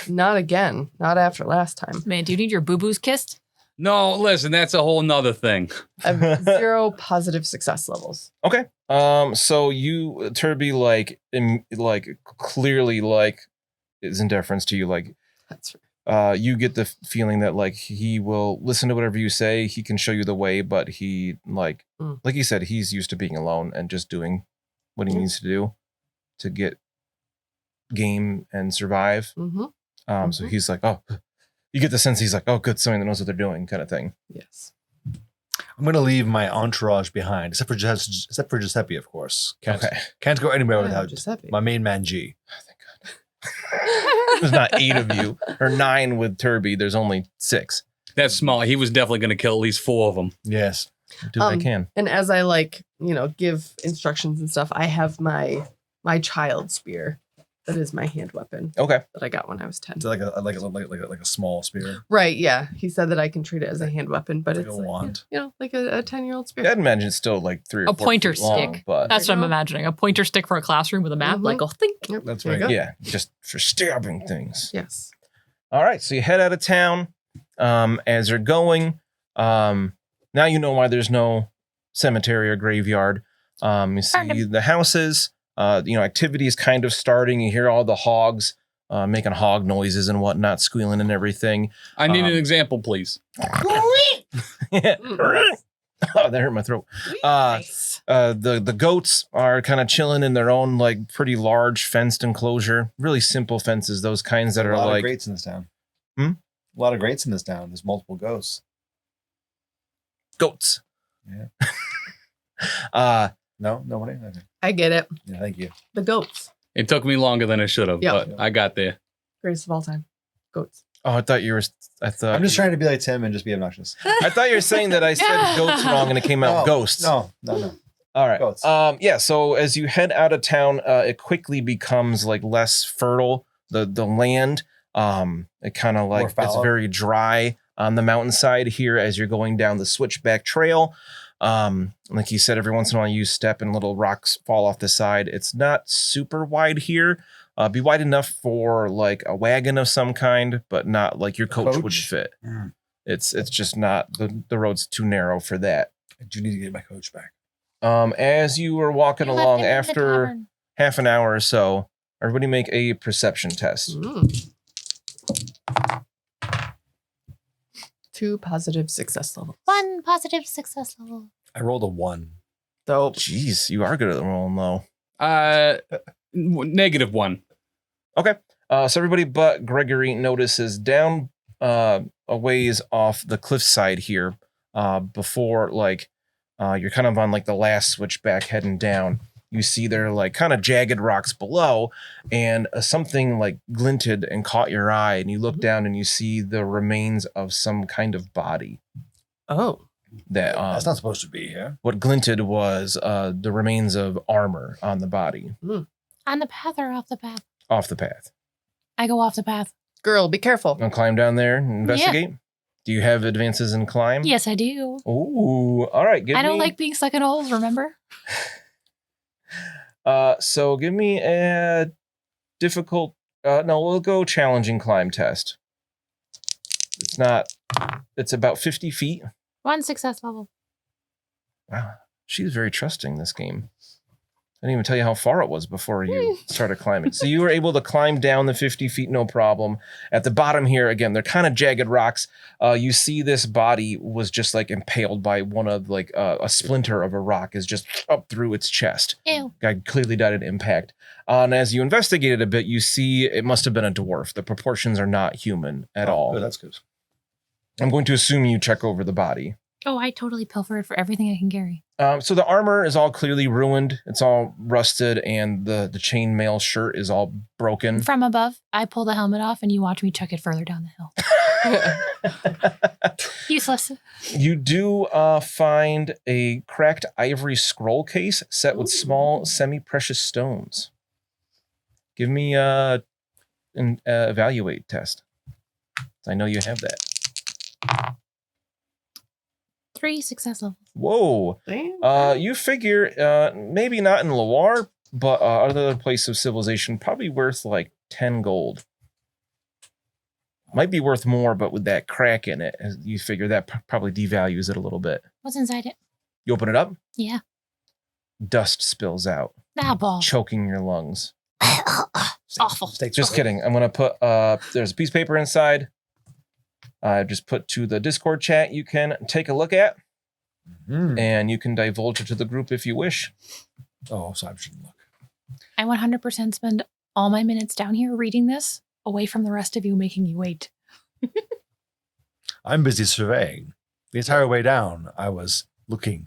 Not again. Not after last time. Man, do you need your boo-boos kissed? No, listen, that's a whole nother thing. I have 0 positive success levels. Okay. So you, Turby, clearly, is in deference to you. That's right. You get the feeling that, he will listen to whatever you say. He can show you the way, but he, like he said, he's used to being alone and just doing what he needs to do to get game and survive. Mm-hmm. So he's like, oh, you get the sense he's like, oh, good, somebody that knows what they're doing, kind of thing. Yes. I'm going to leave my entourage behind, except for Giuseppe, of course. Can't go anywhere without Giuseppe. my main man, G. Oh, thank God. There's not 8 of you, or 9 with Turby. There's only 6. That's small. He was definitely going to kill at least 4 of them. Yes. Do what I can. And as I give instructions and stuff, I have my child spear. That is my hand weapon Okay. that I got when I was 10. It's like a small spear. Right, yeah. He said that I can treat it as a hand weapon, but Like it's a wand. like a 10-year-old spear. I'd imagine it's still 3 or 4 A pointer feet long, stick. but That's what I'm imagining. A pointer stick for a classroom with a map, Mhm. like a think. Yep, That's there you right. go. yeah, just for stabbing things. Yes. All right, so you head out of town. As you're going, now you know why there's no cemetery or graveyard. You see the houses. Activity is kind of starting. You hear all the hogs making hog noises and whatnot, squealing and everything. I need an example, please. Oh, that hurt my throat. Nice. The goats are kind of chilling in their own pretty large fenced enclosure. Really simple fences, those kinds that a are lot of grates in this town. Hmm? A lot of grates in this town. There's multiple ghosts. goats. Yeah. No, nobody. Okay. I get it. Yeah, thank you. The goats. It took me longer than it should have, Yeah. but I got there. Greatest of all time. Goats. Oh, I thought you were. I'm just trying to be like Tim and just be obnoxious. I thought you were saying that I said goats wrong and it came out ghosts. No. All right. Goats. Yeah. So as you head out of town, it quickly becomes less fertile. The land. It kind of More it's fallow. very dry on the mountainside here as you're going down the switchback trail. Like you said, every once in a while you step and little rocks fall off the side. It's not super wide here. Be wide enough for a wagon of some kind, but not your coach would fit. Mm. It's just not the road's too narrow for that. I do need to get my coach back. As you were walking You left along him in the after tavern. half an hour or so, everybody make a perception test. Mm. 2 positive success levels. 1 positive success level. I rolled a 1. Dope. Jeez, you are good at rolling low. -1. Okay. So everybody but Gregory notices down a ways off the cliffside here, before you're kind of on the last switchback heading down. You see there kind of jagged rocks below, and something glinted and caught your eye, and you look down and you see the remains of some kind of body. Oh. That That's not supposed to be here. what glinted was the remains of armor on the body On the path or off the path? off the path. I go off the path. Girl, be careful. Gonna climb down there and investigate. Do you have advances in climb? Yes, I do. Ooh, all right. I don't like being stuck in holes, remember? So give me a difficult. No, we'll go challenging climb test. It's not. It's about 50 feet. 1 success level. Wow, she's very trusting this game. didn't even tell you how far it was before you started climbing. So you were able to climb down the 50 feet, no problem. At the bottom here, again, they're kind of jagged rocks. You see this body was just like impaled by one of like a splinter of a rock is just up through its chest. Ew. Guy clearly died in impact. And as you investigate it a bit, you see it must have been a dwarf. The proportions are not human at all. Good, that's good. I'm going to assume you check over the body. Oh, I totally pilfered for everything I can carry. So the armor is all clearly ruined. It's all rusted, and the chainmail shirt is all broken. From above, I pull the helmet off and you watch me chuck it further down the hill. Useless. You do find a cracked ivory scroll case set with small semi-precious stones. Give me an evaluate test. I know you have that. 3 success levels. Whoa. You figure maybe not in Loire, but other place of civilization, probably worth like 10 gold. Might be worth more, but with that crack in it, you figure that probably devalues it a little bit. What's inside it? You open it up, Yeah. dust spills out, Ah, ball. choking your lungs. Awful. Just kidding. I'm going to put, there's a piece of paper inside. Just put to the Discord chat you can take a look at, and you can divulge it to the group if you wish. Oh, so I shouldn't look. I 100% spend all my minutes down here reading this away from the rest of you making you wait. I'm busy surveying. The entire way down, I was looking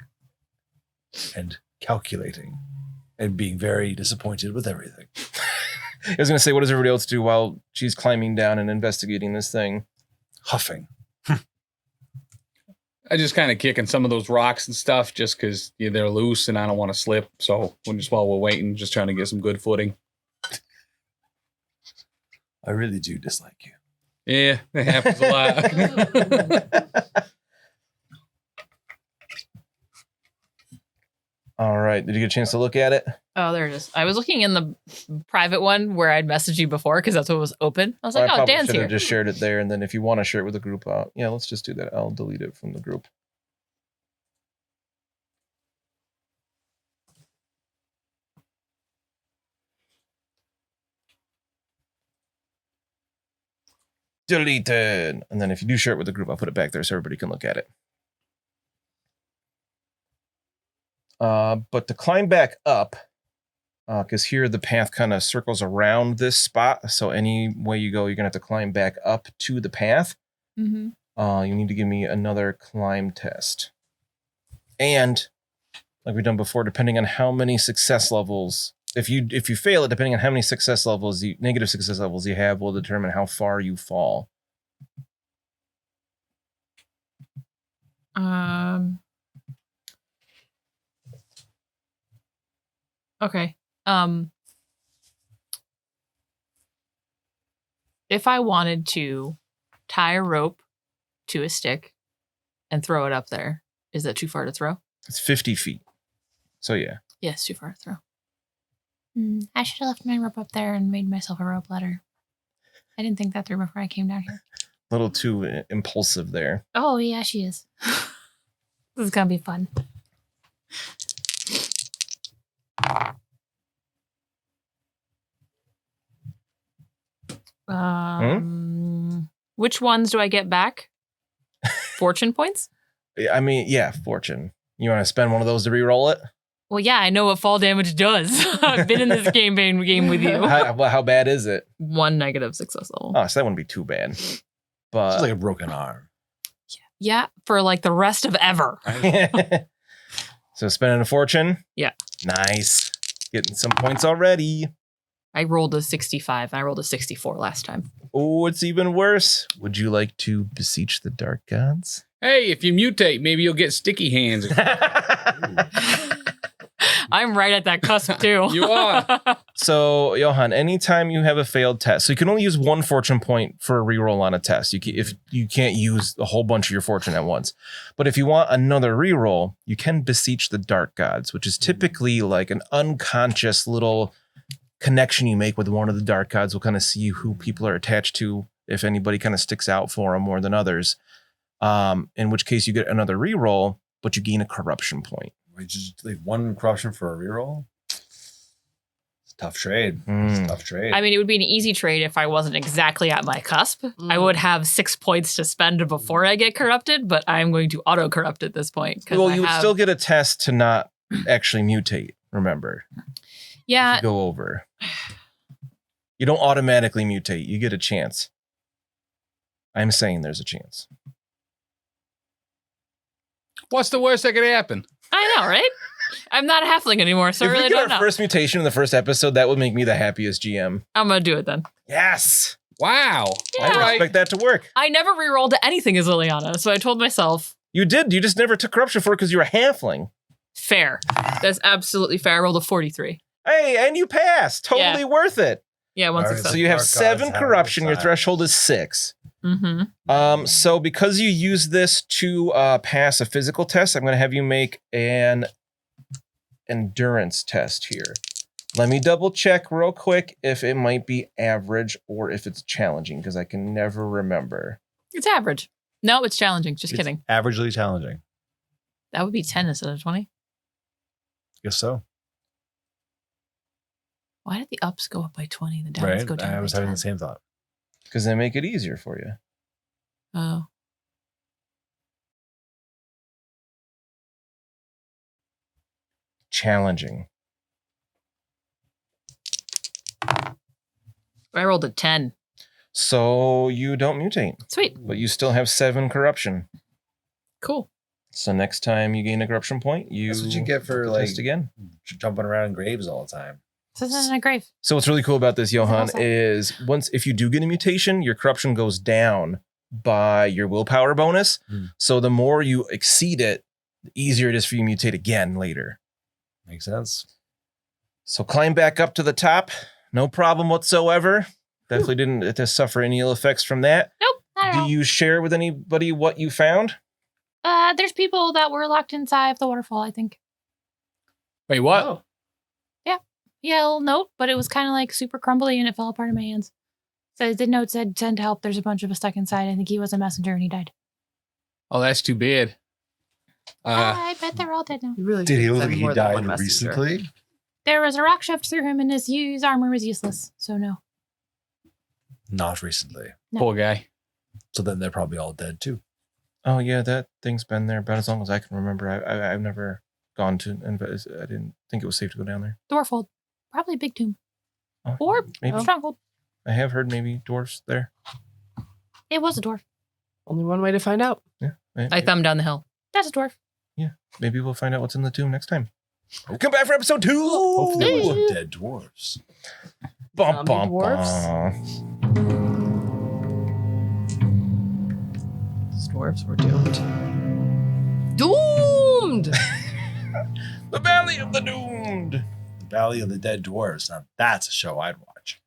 and calculating and being very disappointed with everything. I was going to say, what does everybody else do while she's climbing down and investigating this thing? Huffing. I just kind of kicking some of those rocks and stuff just because they're loose and I don't want to slip. So while we're waiting, just trying to get some good footing. I really do dislike you. Yeah, it happens a lot. All right. Did you get a chance to look at it? Oh, there it is. I was looking in the private one where I'd messaged you before because that's what was open. I was like, oh, probably Dan's should here. have just shared it there. And then if you want to share it with the group, yeah, let's just do that. I'll delete it from the group. Deleted. And then if you do share it with the group, I'll put it back there so everybody can look at it. But to climb back up, because here the path kind of circles around this spot. So any way you go, you're going to have to climb back up to the path. Mm-hmm. You need to give me another climb test. And like we've done before, depending on how many success levels, if you fail it, depending on how many success levels, negative success levels you have will determine how far you fall. Okay. If I wanted to tie a rope to a stick and throw it up there, is that too far to throw? It's 50 feet. So yeah. Yeah, it's too far to throw. I should have left my rope up there and made myself a rope ladder. I didn't think that through before I came down here. A little too impulsive there. Oh, yeah, she is. This is going to be fun. Which ones do I get back? Fortune points? I mean, yeah, fortune. You want to spend one of those to re-roll it? Well, yeah, I know what fall damage does. I've been in this game with you. How bad is it? 1 negative success level. Oh, so that wouldn't be too bad. But It's like a broken arm. Yeah, for like the rest of ever. So spending a fortune? Yeah. Nice. Getting some points already. I rolled a 65. I rolled a 64 last time. Oh, it's even worse. Would you like to beseech the dark gods? Hey, if you mutate, maybe you'll get sticky hands. I'm right at that cusp too. You are. So, Johan, anytime you have a failed test, so you can only use 1 fortune point for a reroll on a test. If you can't use a whole bunch of your fortune at once. But if you want another reroll, you can beseech the dark gods, which is typically like an unconscious little connection you make with one of the dark gods. Will kind of see who people are attached to, if anybody kind of sticks out for them more than others. In which case you get another reroll, but you gain a corruption point. We just leave 1 corruption for a reroll? Tough trade. Mm. Tough trade. I mean, it would be an easy trade if I wasn't exactly at my cusp. I would have 6 points to spend before I get corrupted, but I'm going to auto-corrupt at this point. Well, you would still get a test to not actually mutate, remember. Yeah. If you go over. You don't automatically mutate. You get a chance. I'm saying there's a chance. What's the worst that could happen? I know, right? I'm not a halfling anymore, so If I really we get don't our know. first mutation in the first episode, that would make me the happiest GM. I'm going to do it then. Yes. Wow. Yeah. I would expect that to work. I never rerolled anything as Liliana, so I told myself, You did. You just never took corruption for it because you're a halfling. fair. That's absolutely fair. I rolled a 43. Hey, and you passed. Totally Yeah. worth it. Yeah, one All right, success. So you have Our gods 7 have a corruption. Your good threshold is 6. Mm-hmm. So because you use this to pass a physical test, I'm going to have you make an endurance test here. Let me double check real quick if it might be average or if it's challenging because I can never remember. It's average. No, it's challenging. Just It's kidding. averagely challenging. That would be 10 instead of 20. Guess so. Why did the ups go up by 20 and the downs Right? go down I was by having 10? the same thought. Because they make it easier for you. Oh. Challenging. I rolled a 10. So you don't mutate, Sweet. but you still have 7 corruption. Cool. So next time you gain a corruption point, you That's what you get for like test again. jumping around in graves all the time. This isn't a grave. So what's really cool about this, Johan, awesome. is if you do get a mutation, your corruption goes down by your willpower bonus. Hmm. So the more you exceed it, the easier it is for you to mutate again later. Makes sense. So climb back up to the top. No problem whatsoever. Definitely didn't suffer any ill effects from that. Nope, not at Do all. you share with anybody what you found? There's people that were locked inside of the waterfall, I think. Wait, what? Oh. Yeah, a little note, but it was kind of like super crumbly and it fell apart in my hands. So the note said, send help. There's a bunch of us stuck inside. I think he was a messenger and he died. Oh, that's too bad. I bet they're all dead now. You really Did he should look send like he more than one died messenger. recently? There was a rock shoved through him and his armor was useless. So no. Not recently. No. Poor guy. So then they're probably all dead too. Oh yeah, that thing's been there about as long as I can remember. I've never gone to, I didn't think it was safe to go down there. Dwarfold. Probably a big tomb. Oh, Or maybe stronghold. I have heard maybe dwarfs there. It was a dwarf. Only one way to find out. I thumbed down the hill. That's a dwarf. Maybe we'll find out what's in the tomb next time. Come back for episode 2. Hopefully there Ooh. was dead dwarves. Bum, Zombie bum, dwarfs? bum. These dwarves were doomed. Doomed! The Valley of the Doomed. The Valley of the Dead Dwarves. Now that's a show I'd watch.